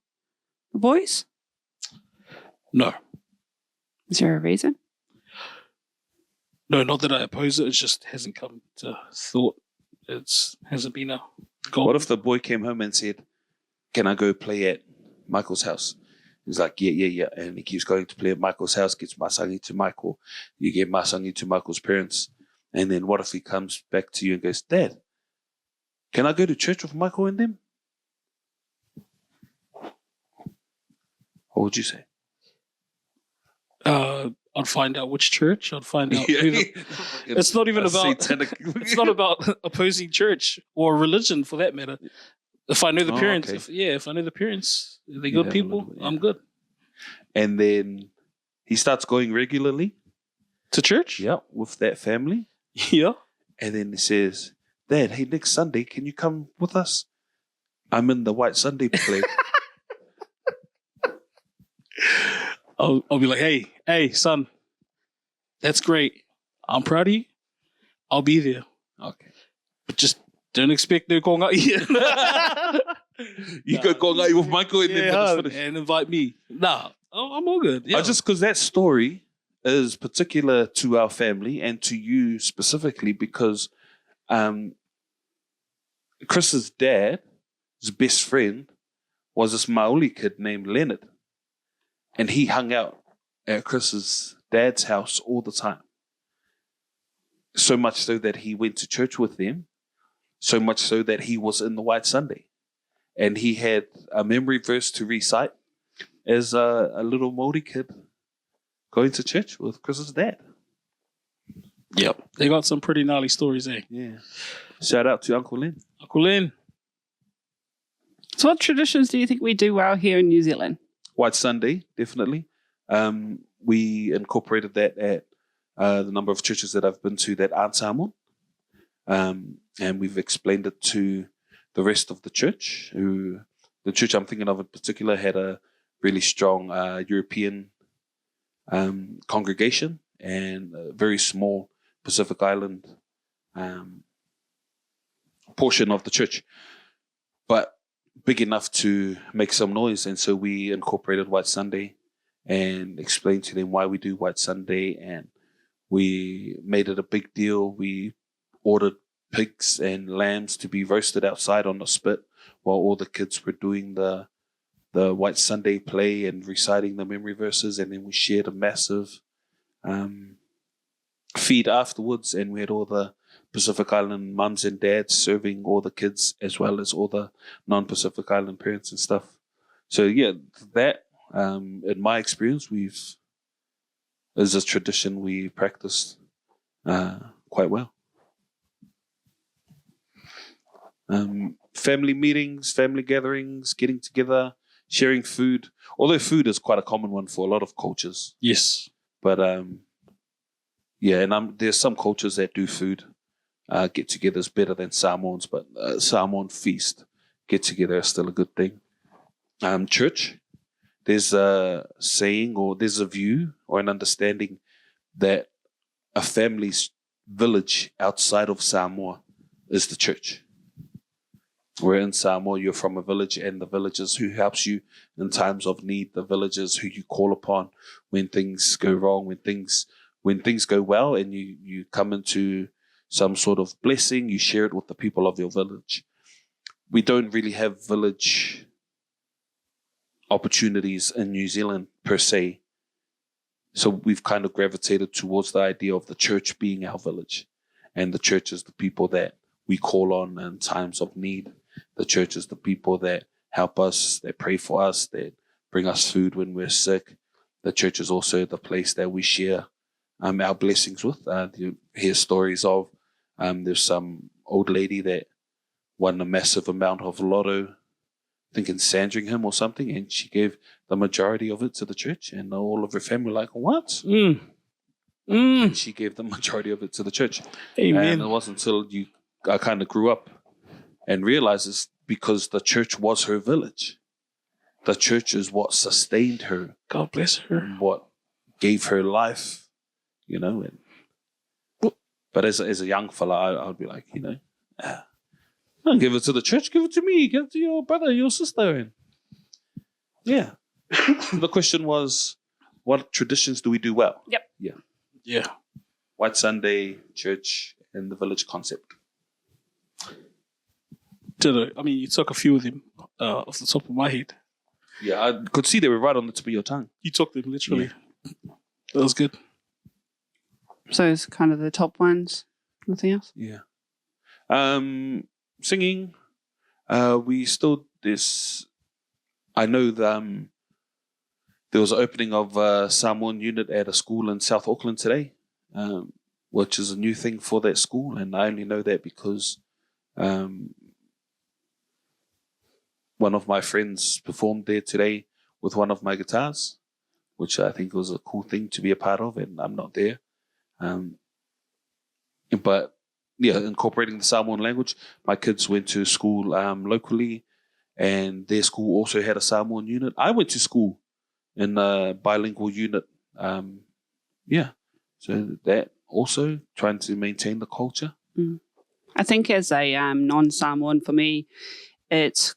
the boys? No. Is there a reason? No, not that I oppose it. It just hasn't come to thought. It hasn't been a goal. What if the boy came home and said, "Can I go play at Michael's house?" He's like, yeah. And he keeps going to play at Michael's house, gets masangi to Michael. You get masangi to Michael's parents. And then what if he comes back to you and goes, "Dad, can I go to church with Michael and them?" What would you say? I'd find out which church. I'd find out. It's not even about. It's not about opposing church or religion, for that matter. If I know the parents, okay. if I know the parents, they're good people. I'm good. And then he starts going regularly To church? Yeah, with that family. Yeah. And then he says, "Dad, hey, next Sunday, can you come with us? I'm in the White Sunday play." I'll be like, hey, son, that's great. I'm proud of you. I'll be there. Okay. But just don't expect no kongai. You go kongai with Michael and then finish. And invite me. Nah, I'm all good. Yeah. Just because that story is particular to our family and to you specifically because Chris's dad, his best friend, was this Maoli kid named Leonard. And he hung out at Chris's dad's house all the time. So much so that he went to church with them. So much so that he was in the White Sunday. And he had a memory verse to recite as a little Māori kid going to church with Chris's dad. Yep. They got some pretty gnarly stories, eh? Yeah. Shout out to Uncle Len. Uncle Len. So what traditions do you think we do well here in New Zealand? White Sunday, definitely. We incorporated that at the number of churches that I've been to that aren't Samoan. And we've explained it to the rest of the church. The church I'm thinking of in particular had a really strong European congregation and a very small Pacific Island portion of the church. But big enough to make some noise. And so we incorporated White Sunday and explained to them why we do White Sunday. And we made it a big deal. We ordered pigs and lambs to be roasted outside on the spit while all the kids were doing the White Sunday play and reciting the memory verses. And then we shared a massive feed afterwards. And we had all the Pacific Island mums and dads serving all the kids as well as all the non-Pacific Island parents and stuff. So yeah, that in my experience, is a tradition we practiced quite well. Family meetings, family gatherings, getting together, sharing food. Although food is quite a common one for a lot of cultures. Yes. But yeah, and there's some cultures that do food. Get-togethers better than Samoans, but Samoan feast get-together is still a good thing. Church, there's a saying or there's a view or an understanding that a family's village outside of Samoa is the church. Where in Samoa, you're from a village and the villagers who helps you in times of need, the villagers who you call upon when things go wrong, when things go well and you come into some sort of blessing, you share it with the people of your village. We don't really have village opportunities in New Zealand per se. So we've kind of gravitated towards the idea of the church being our village. And the church is the people that we call on in times of need. The church is the people that help us, that pray for us, that bring us food when we're sick, the church is also the place that we share our blessings with. You hear stories of there's some old lady that won a massive amount of lotto, I think in Sandringham or something, and she gave the majority of it to the church, and all of her family were like, what? And she gave the majority of it to the church. Amen. And it wasn't until I kind of grew up and realized it's because the church was her village. The church is what sustained her. God bless her. What gave her life, And, but as a young fella, I'd be like, don't give it to the church, give it to me, give it to your brother, your sister. And yeah. The question was, what traditions do we do well? Yep. Yeah. White Sunday, church, and the village concept. You took a few of them off the top of my head. Yeah, I could see they were right on the tip of your tongue. You took them literally. Yeah. That was good. So it's kind of the top ones. Nothing else? Yeah. Singing. We still this. I know that there was an opening of a Samoan unit at a school in South Auckland today, which is a new thing for that school, and I only know that because one of my friends performed there today with one of my guitars, which I think was a cool thing to be a part of, and I'm not there. But yeah, incorporating the Samoan language. My kids went to school locally, and their school also had a Samoan unit. I went to school in a bilingual unit. So that also trying to maintain the culture. I think as a non-Samoan, for me, it's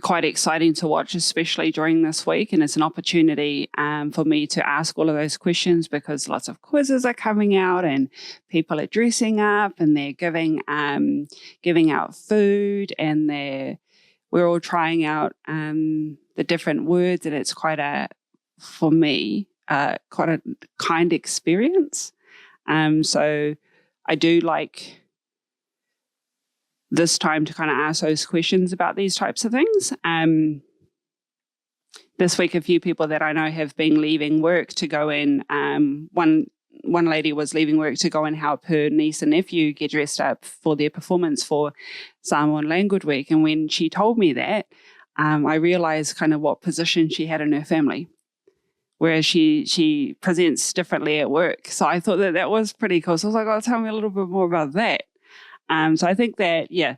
quite exciting to watch, especially during this week. And it's an opportunity for me to ask all of those questions because lots of quizzes are coming out and people are dressing up and they're giving out food and we're all trying out the different words. And it's for me, quite a kind experience. So I do like this time to kind of ask those questions about these types of things. This week, a few people that I know have been leaving work to go in. One lady was leaving work to go and help her niece and nephew get dressed up for their performance for Samoan Language Week. And when she told me that, I realized kind of what position she had in her family, whereas she presents differently at work. So I thought that was pretty cool. So I was like, tell me a little bit more about that. So I think that, I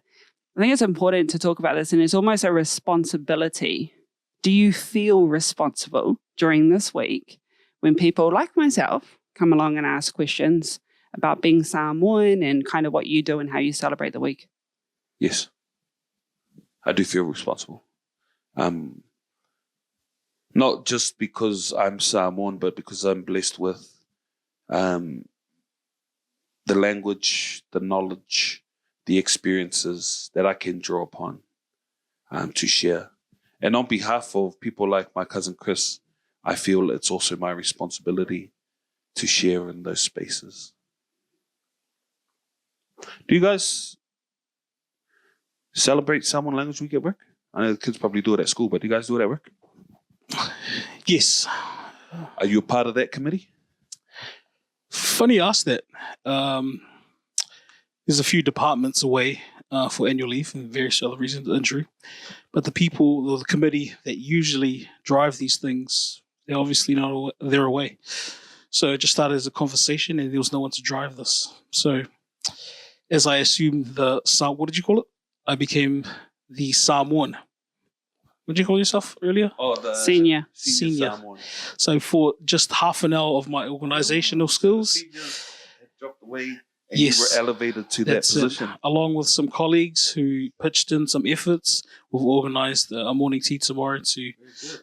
think it's important to talk about this, and it's almost a responsibility. Do you feel responsible during this week when people like myself come along and ask questions about being Samoan and kind of what you do and how you celebrate the week? Yes, I do feel responsible. Not just because I'm Samoan, but because I'm blessed with the language, the knowledge, the experiences that I can draw upon to share. And on behalf of people like my cousin Chris, I feel it's also my responsibility to share in those spaces. Do you guys celebrate Samoan Language Week at work? I know the kids probably do it at school, but do you guys do it at work? Yes. Are you a part of that committee? Funny you asked that. There's a few departments away for annual leave and various other reasons of injury. But the people or the committee that usually drive these things, they're obviously not, they're away. So it just started as a conversation and there was no one to drive this. So as I assumed what did you call it? I became the Samoan. What did you call yourself earlier? Oh, the Senior. Samoan. So for just half an hour of my organizational skills. Seniors had dropped away and yes, you were elevated to that position. Along with some colleagues who pitched in some efforts, we've organized a morning tea tomorrow to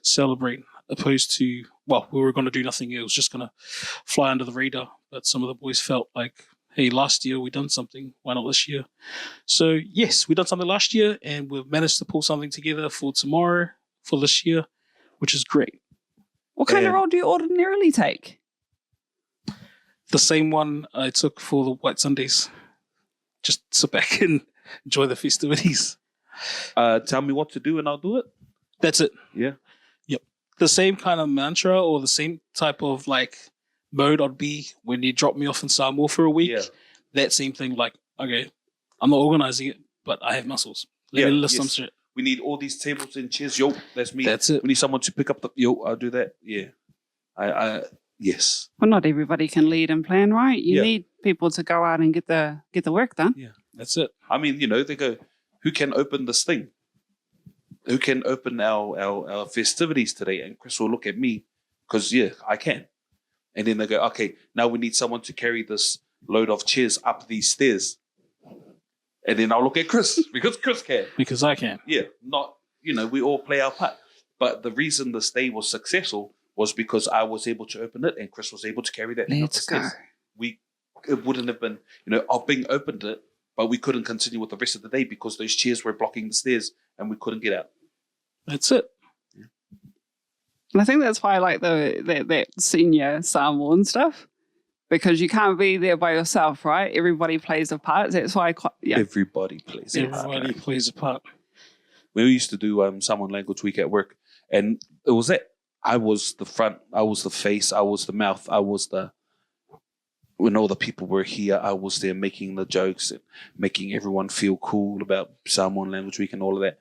celebrate, opposed to, we were going to do nothing. It was just going to fly under the radar. But some of the boys felt like, hey, last year we done something. Why not this year? So yes, we done something last year and we've managed to pull something together for tomorrow, for this year, which is great. What kind of role do you ordinarily take? The same one I took for the White Sundays. Just sit back and enjoy the festivities. Tell me what to do and I'll do it. That's it. Yeah. Yep. the same kind of mantra or the same type of like mode I'd be when you drop me off in Samoa for a week. Yeah. That same thing, like, okay, I'm not organizing it, but I have muscles. Let me list some shit. We need all these tables and chairs. Yo, that's me. That's it. We need someone to pick up the. Yo, I'll do that. Yeah. Yes. Well, not everybody can lead and plan, right? You Yeah. need people to go out and get the work done. Yeah. That's it. I mean, they go, who can open this thing? Who can open our festivities today? And Chris will look at me because, I can. And then they go, okay, now we need someone to carry this load of chairs up these stairs. And then I'll look at Chris because Chris can. Because I can. Yeah, not, we all play our part. But the reason this day was successful was because I was able to open it and Chris was able to carry that. Let's go. It wouldn't have been, Bing opened it, but we couldn't continue with the rest of the day because those chairs were blocking the stairs and we couldn't get out. That's it. And I think that's why I like that senior Samoan stuff, because you can't be there by yourself, right? Everybody plays a part. That's why Everybody plays a part. Everybody plays a part. We used to do Samoan Language Week at work, and it was that. I was the front, I was the face, I was the mouth, when all the people were here, I was there making the jokes and making everyone feel cool about Samoan Language Week and all of that.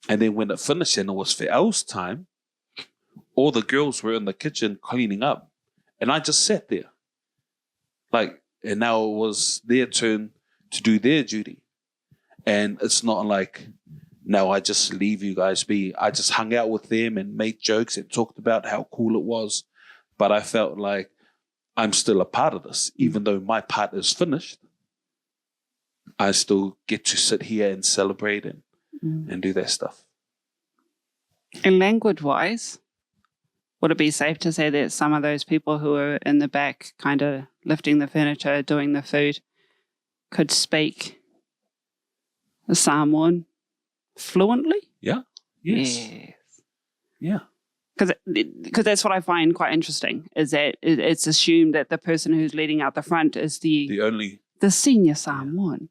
And then when it finished and it was for Elle's time, all the girls were in the kitchen cleaning up. And I just sat there. And now it was their turn to do their duty. And it's not like, now I just leave you guys be. I just hung out with them and made jokes and talked about how cool it was. But I felt like I'm still a part of this. Even though my part is finished, I still get to sit here and celebrate and do that stuff. And language-wise, would it be safe to say that some of those people who are in the back kind of lifting the furniture, doing the food, could speak the Samoan fluently? Yeah. Yes. Yeah. Because that's what I find quite interesting, is that it's assumed that the person who's leading out the front is the senior Samoan,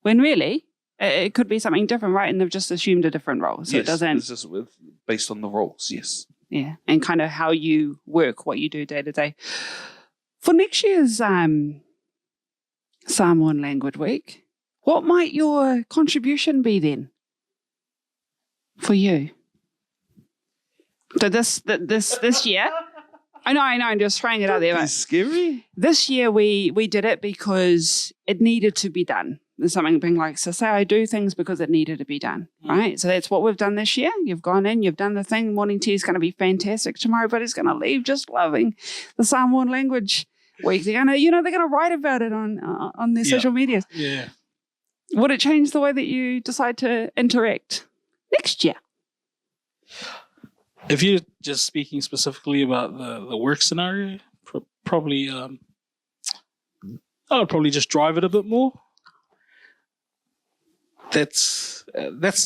when really it could be something different, right? And they've just assumed a different role, so it doesn't. It's just based on the roles, yes. Yeah, and kind of how you work, what you do day to day. For next year's Samoan Language Week, what might your contribution be then for you? So this year, I know, I'm just throwing it out there. It's scary. This year we did it because it needed to be done. There's something being like, so say I do things because it needed to be done, right? So that's what we've done this year. You've gone in, you've done the thing. Morning tea is going to be fantastic tomorrow, but it's going to leave just loving the Samoan Language Week. They're going to write about it on their social medias. Yeah. Would it change the way that you decide to interact next year? If you're just speaking specifically about the work scenario, probably I would probably just drive it a bit more. That's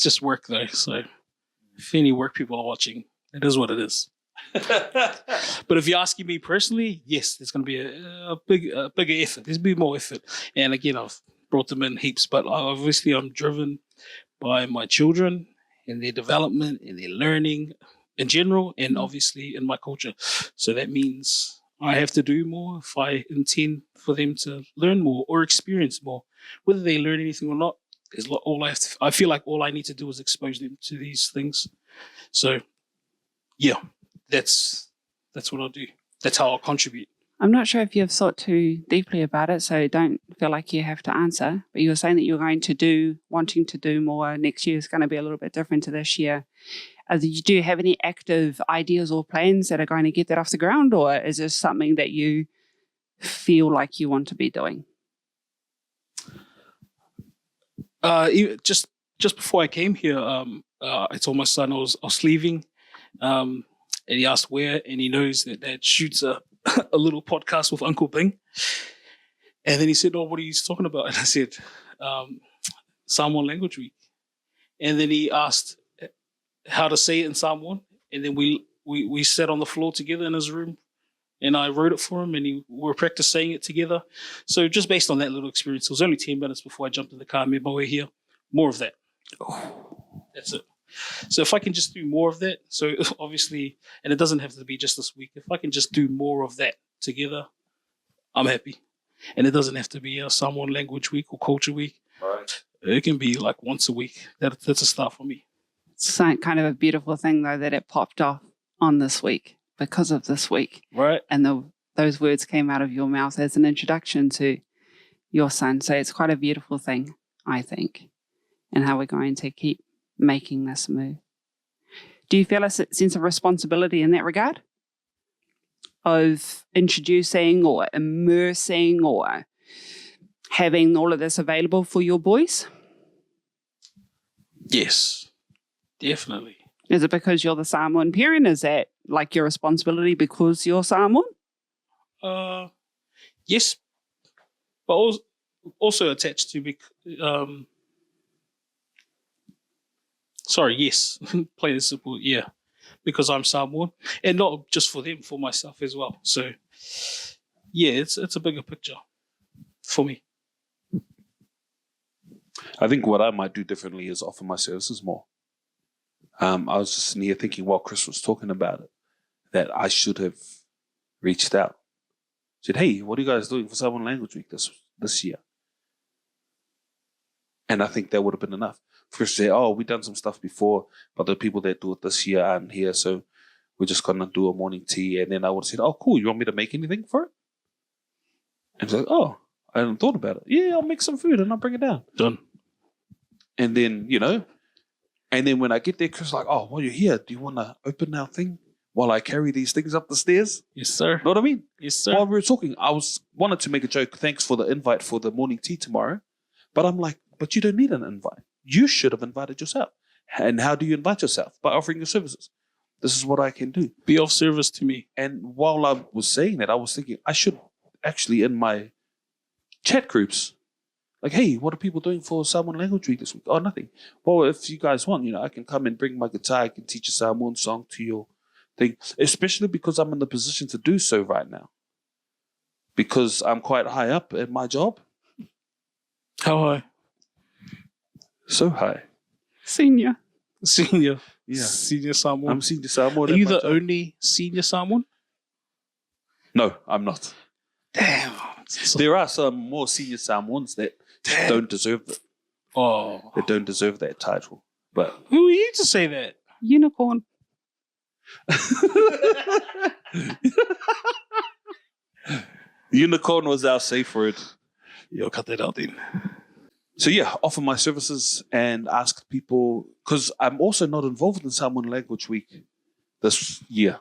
just work though. So if any work people are watching, it is what it is. But if you're asking me personally, yes, there's going to be a bigger effort. There's be more effort. And again, I've brought them in heaps, but obviously I'm driven by my children and their development and their learning in general, and obviously in my culture. So that means I have to do more if I intend for them to learn more or experience more. Whether they learn anything or not is all I have to. I feel like all I need to do is expose them to these things. So, yeah, that's what I'll do. That's how I'll contribute. I'm not sure if you've thought too deeply about it, so don't feel like you have to answer. But you were saying that you're wanting to do more. Next year is going to be a little bit different to this year. Do you have any active ideas or plans that are going to get that off the ground, or is this something that you feel like you want to be doing? Just before I came here, I told my son I was leaving, and he asked where, and he knows that Dad shoots a little podcast with Uncle Bing, and then he said, "Oh, what are you talking about?" And I said, "Samoan Language Week," and then he asked how to say it in Samoan, and then we sat on the floor together in his room, and I wrote it for him, and we were practice saying it together. So just based on that little experience, it was only 10 minutes before I jumped in the car and made my way here. More of that. That's it. So if I can just do more of that, so obviously, and it doesn't have to be just this week. If I can just do more of that together, I'm happy. And it doesn't have to be a Samoan Language Week or Culture Week. Right. It can be like once a week. That's a start for me. It's kind of a beautiful thing, though, that it popped off on this week because of this week. Right. And those words came out of your mouth as an introduction to your son. So it's quite a beautiful thing, I think, and how we're going to keep making this move. Do you feel a sense of responsibility in that regard? Of introducing or immersing or having all of this available for your boys? Yes, definitely. Is it because you're the Samoan parent? Is that like your responsibility because you're Samoan? Yes, but also attached to yes, plain and simple, yeah, because I'm Samoan, and not just for them, for myself as well. So, yeah, it's a bigger picture for me. I think what I might do differently is offer my services more. I was just in here thinking while Chris was talking about it, that I should have reached out. Said, hey, what are you guys doing for Samoan Language Week this year? And I think that would have been enough. Chris said, oh, we've done some stuff before, but the people that do it this year aren't here, so we're just going to do a morning tea. And then I would have said, oh, cool, you want me to make anything for it? And he's like, oh, I hadn't thought about it. Yeah, I'll make some food and I'll bring it down. Done. And then, and then when I get there, Chris is like, oh, while you're here, do you want to open our thing while I carry these things up the stairs? Yes, sir. Know what I mean? Yes, sir. While we were talking, I wanted to make a joke, thanks for the invite for the morning tea tomorrow. But I'm like, but you don't need an invite. You should have invited yourself. And how do you invite yourself? By offering your services. This is what I can do. Be of service to me. And while I was saying that, I was thinking I should actually in my chat groups, like, hey, what are people doing for Samoan Language Week this week? Oh, nothing. Well, if you guys want, I can come and bring my guitar. I can teach a Samoan song to your thing, especially because I'm in the position to do so right now. Because I'm quite high up at my job. How high? So high. Senior. Senior. Yeah. Senior Samoan. I'm senior Samoan. Are at you my the job. only senior Samoan? No, I'm not. Damn. There are some more senior Samoans that don't deserve it. Oh. That don't deserve that title. But Who are you to say that? Unicorn. unicorn was our safe word. Yo, cut that out then. So yeah, offer my services and ask people, because I'm also not involved in Samoan Language Week this year.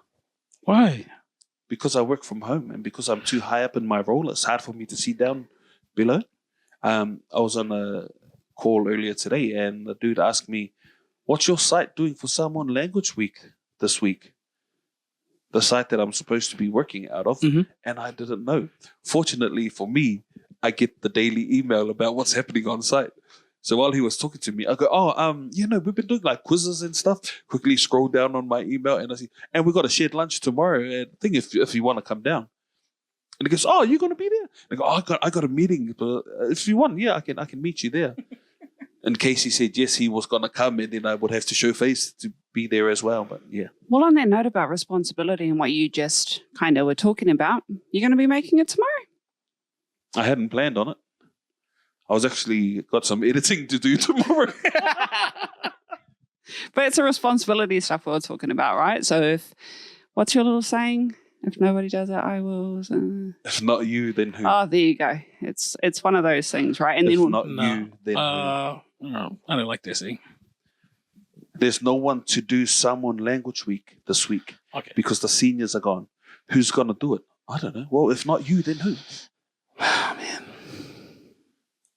Why? Because I work from home and because I'm too high up in my role, it's hard for me to see down below. I was on a call earlier today and the dude asked me, what's your site doing for Samoan Language Week this week? The site that I'm supposed to be working out of. Mhm. And I didn't know. Fortunately for me, I get the daily email about what's happening on site. So while he was talking to me, I go, we've been doing like quizzes and stuff. Quickly scroll down on my email and I see, and we got a shared lunch tomorrow. And I think if you want to come down. And he goes, oh, you're going to be there? I go, I got a meeting, but if you want, yeah, I can meet you there. And Casey said, yes, he was going to come and then I would have to show face to be there as well. But yeah. Well, on that note about responsibility and what you just kind of were talking about, you're going to be making it tomorrow? I hadn't planned on it. I was actually got some editing to do tomorrow. But it's a responsibility stuff we're talking about, right? So what's your little saying? If nobody does it, I will. If not you, then who? Oh, there you go. It's one of those things, right? And if then not you, then who? No, I don't like that saying. There's no one to do Samoan Language Week this week Okay. because the seniors are gone. Who's going to do it? I don't know. Well, if not you, then who? Oh, man.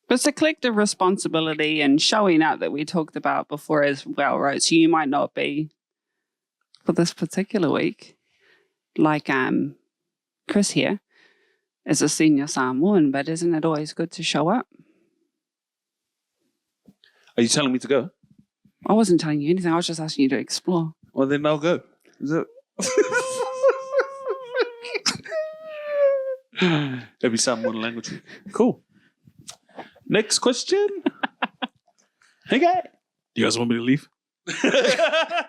But it's a collective responsibility and showing up that we talked about before as well, right? So you might not be for this particular week, like Chris here is a senior Samoan, but isn't it always good to show up? Are you telling me to go? I wasn't telling you anything. I was just asking you to explore. Well, then I'll go. Is it? Every Samoan Language Week. Cool. Next question. Okay. Do you guys want me to leave? I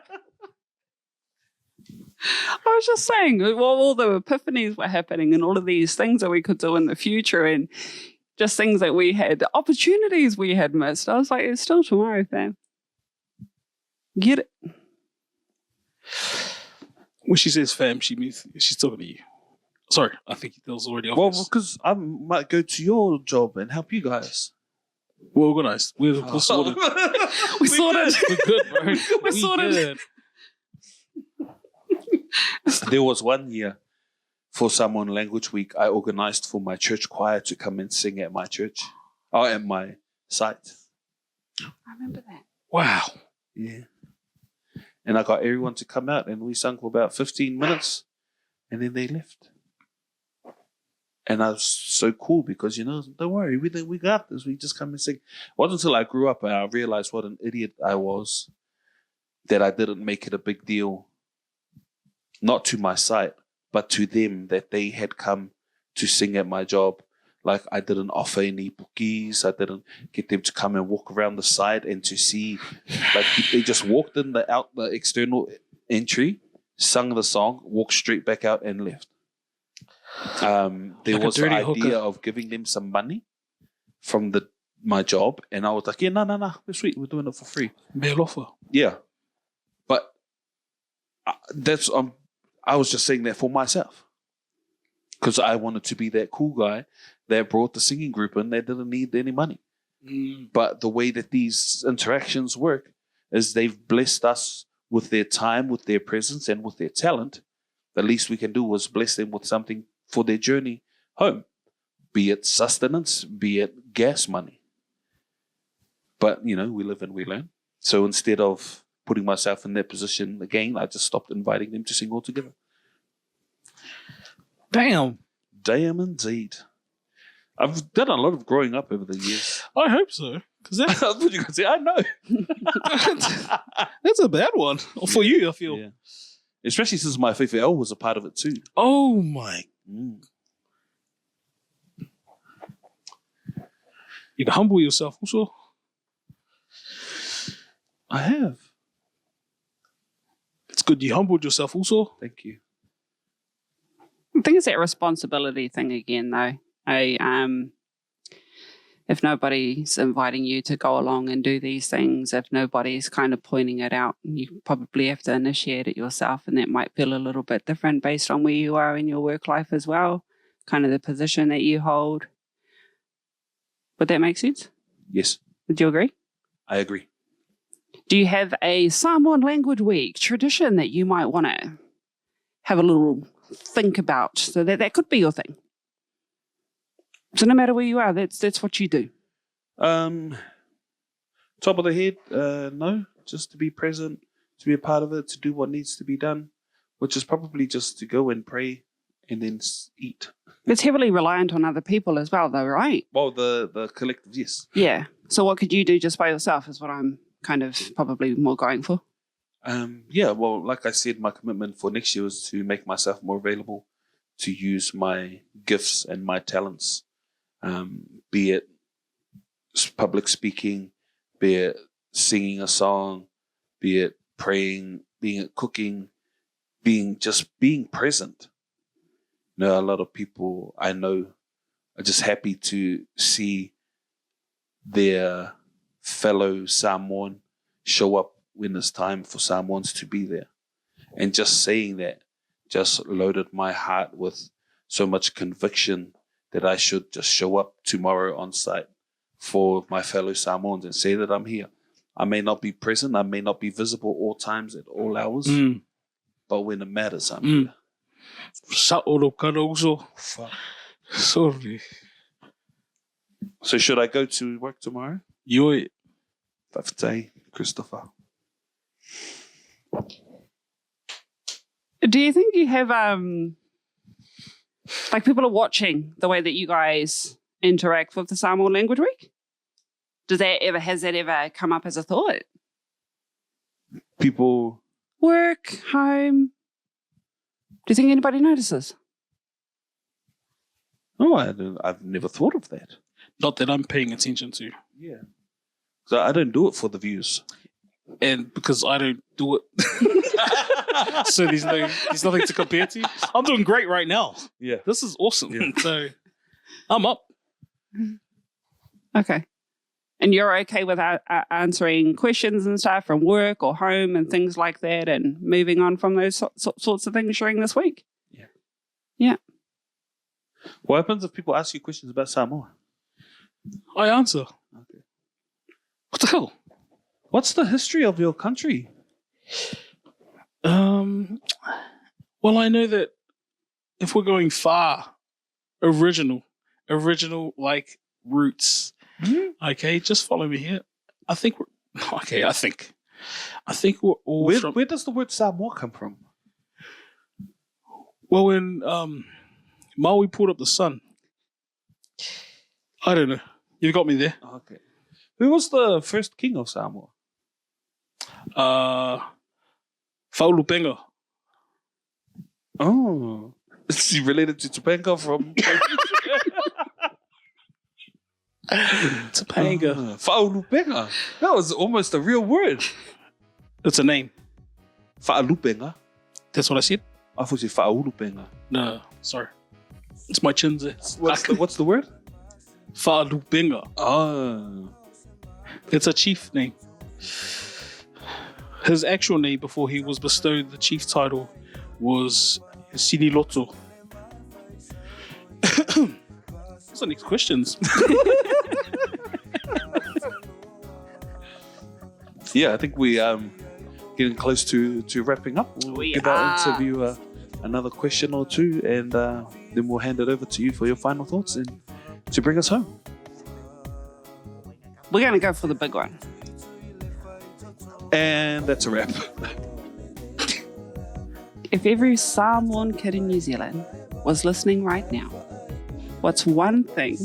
was just saying, well, all the epiphanies were happening and all of these things that we could do in the future and just things that we had, opportunities we had missed. I was like, it's still tomorrow, fam. Get it. When she says fam, she's talking to you. Sorry, I think that was already Well, obvious. because I might go to your job and help you guys. We're organised. We're sorted. We sorted. We're good, bro. We're sorted. Good. There was one year for Samoan Language Week, I organised for my church choir to come and sing at my church, at my site. I remember that. Wow. Yeah. And I got everyone to come out and we sung for about 15 minutes and then they left. And I was so cool because, don't worry, we got this. We just come and sing. It wasn't until I grew up and I realized what an idiot I was that I didn't make it a big deal, not to my site, but to them that they had come to sing at my job. Like I didn't offer any bookies. I didn't get them to come and walk around the site and to see. Like they just walked in the external entry, sung the song, walked straight back out and left. There was the idea of giving them some money from my job, and I was like, yeah, no, we're sweet, we're doing it for free. Bail offer. Yeah, but that's I was just saying that for myself because I wanted to be that cool guy that brought the singing group in that didn't need any money. But the way that these interactions work is they've blessed us with their time, with their presence, and with their talent. The least we can do is bless them with something for their journey home, be it sustenance, be it gas money. But, we live and we learn. So instead of putting myself in that position again, I just stopped inviting them to sing altogether. Damn Indeed. I've done a lot of growing up over the years. I hope so. Because I thought you were going to say, I know. That's a bad one. For you, I feel. Yeah. Especially since my FFL was a part of it too. Oh my. You can humble yourself also. I have. It's good you humbled yourself also. Thank you. I think it's that responsibility thing again, though. If nobody's inviting you to go along and do these things, if nobody's kind of pointing it out, you probably have to initiate it yourself, and that might feel a little bit different based on where you are in your work life as well, kind of the position that you hold. Would that make sense? Yes. Would you agree? I agree. Do you have a Samoan Language Week tradition that you might want to have a little think about so that could be your thing? So no matter where you are, that's what you do. Top of the head, no. Just to be present, to be a part of it, to do what needs to be done, which is probably just to go and pray and then eat. It's heavily reliant on other people as well, though, right? Well, the collective, yes. Yeah. So what could you do just by yourself is what I'm kind of probably more going for. Yeah, well, like I said, my commitment for next year is to make myself more available, to use my gifts and my talents. Be it public speaking, be it singing a song, be it praying, be it cooking, being present. A lot of people I know are just happy to see their fellow Samoan show up when it's time for Samoans to be there. And just saying that just loaded my heart with so much conviction that I should just show up tomorrow on site for my fellow Samoans and say that I'm here. I may not be present, I may not be visible all times at all hours, but when it matters, I'm here. Sorry. So should I go to work tomorrow? Yoi. Taftai, Christopher. Do you think you have like people are watching the way that you guys interact with the Samoan Language Week? Has that ever come up as a thought? People Work, home. Do you think anybody notices? Oh, I've never thought of that. Not that I'm paying attention to. Yeah. So I don't do it for the views. And because I don't do it, so there's nothing to compare to. I'm doing great right now. Yeah. This is awesome. Yeah. So I'm up. Okay. And you're okay with answering questions and stuff from work or home and things like that and moving on from those sorts of things during this week? Yeah. Yeah. What happens if people ask you questions about Samoa? I answer. Okay. What the hell? What's the history of your country? Well, I know that if we're going far, original like roots. Mm-hmm. Okay, just follow me here. I think we're okay. I think we're all Where does the word Samoa come from? Well, when Maui pulled up the sun. I don't know. You've got me there. Okay. Who was the first king of Samoa? Faulupenga. Oh. Is he related to Topanga from... Topanga. Fa'alupenga. That was almost a real word. It's a name. Fa'alupenga. That's what I said? I thought you said Fa'aulupenga. No, sorry. It's my chin's. What's the word? Fa'alupenga. Oh. It's a chief name. His actual name before he was bestowed the chief title was Siniloto. What's the next questions? Yeah, I think we getting close to wrapping up. We'll give our interviewer another question or two, and then we'll hand it over to you for your final thoughts and to bring us home. We're going to go for the big one. And that's a wrap. If every Samoan kid in New Zealand was listening right now, what's one thing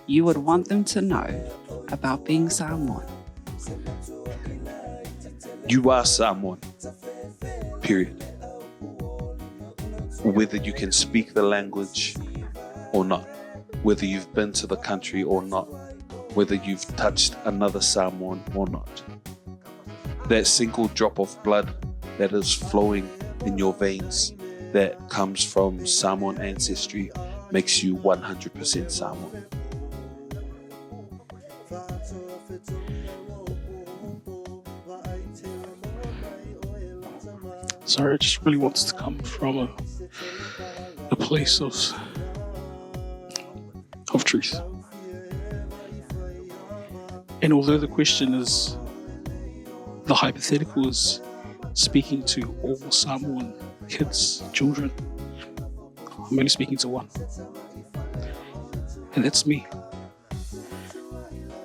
you would want them to know about being Samoan? You are Samoan. Period. Whether you can speak the language or not, whether you've been to the country or not, whether you've touched another Samoan or not. That single drop of blood that is flowing in your veins that comes from Samoan ancestry makes you 100% Samoan. Sorry, I just really wants to come from a place of truth. And although the question is, the hypothetical is speaking to all Samoan kids, children, I'm only speaking to one. And that's me.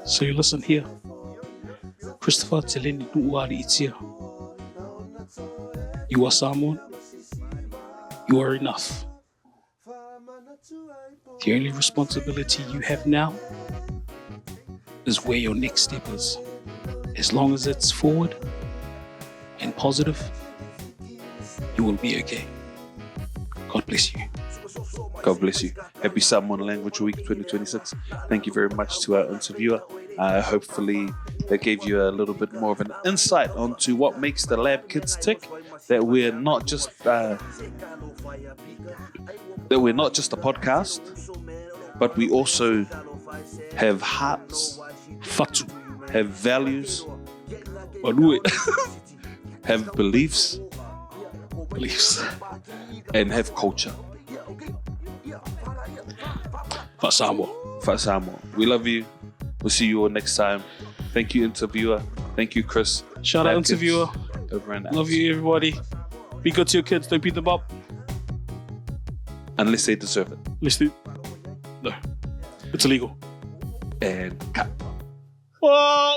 So you listen here. Christopher Teleni Nuuari Itia. You are Samoan. You are enough. The only responsibility you have now is where your next step is. As long as it's forward and positive, you will be okay. God bless you. God bless you. Happy Samoan Language Week 2026. Thank you very much to our interviewer. Hopefully that gave you a little bit more of an insight onto what makes the lab kids tick. That we're not just a podcast, but we also have hearts, Fatu. have values, have beliefs, and have culture. For Samoa. For Samoa. We love you. We'll see you all next time. Thank you, interviewer. Thank you, Chris. Shout out, interviewer. Over and out. Love you, everybody. Be good to your kids. Don't beat them up. Unless they deserve it. No. It's illegal. And cut. Wa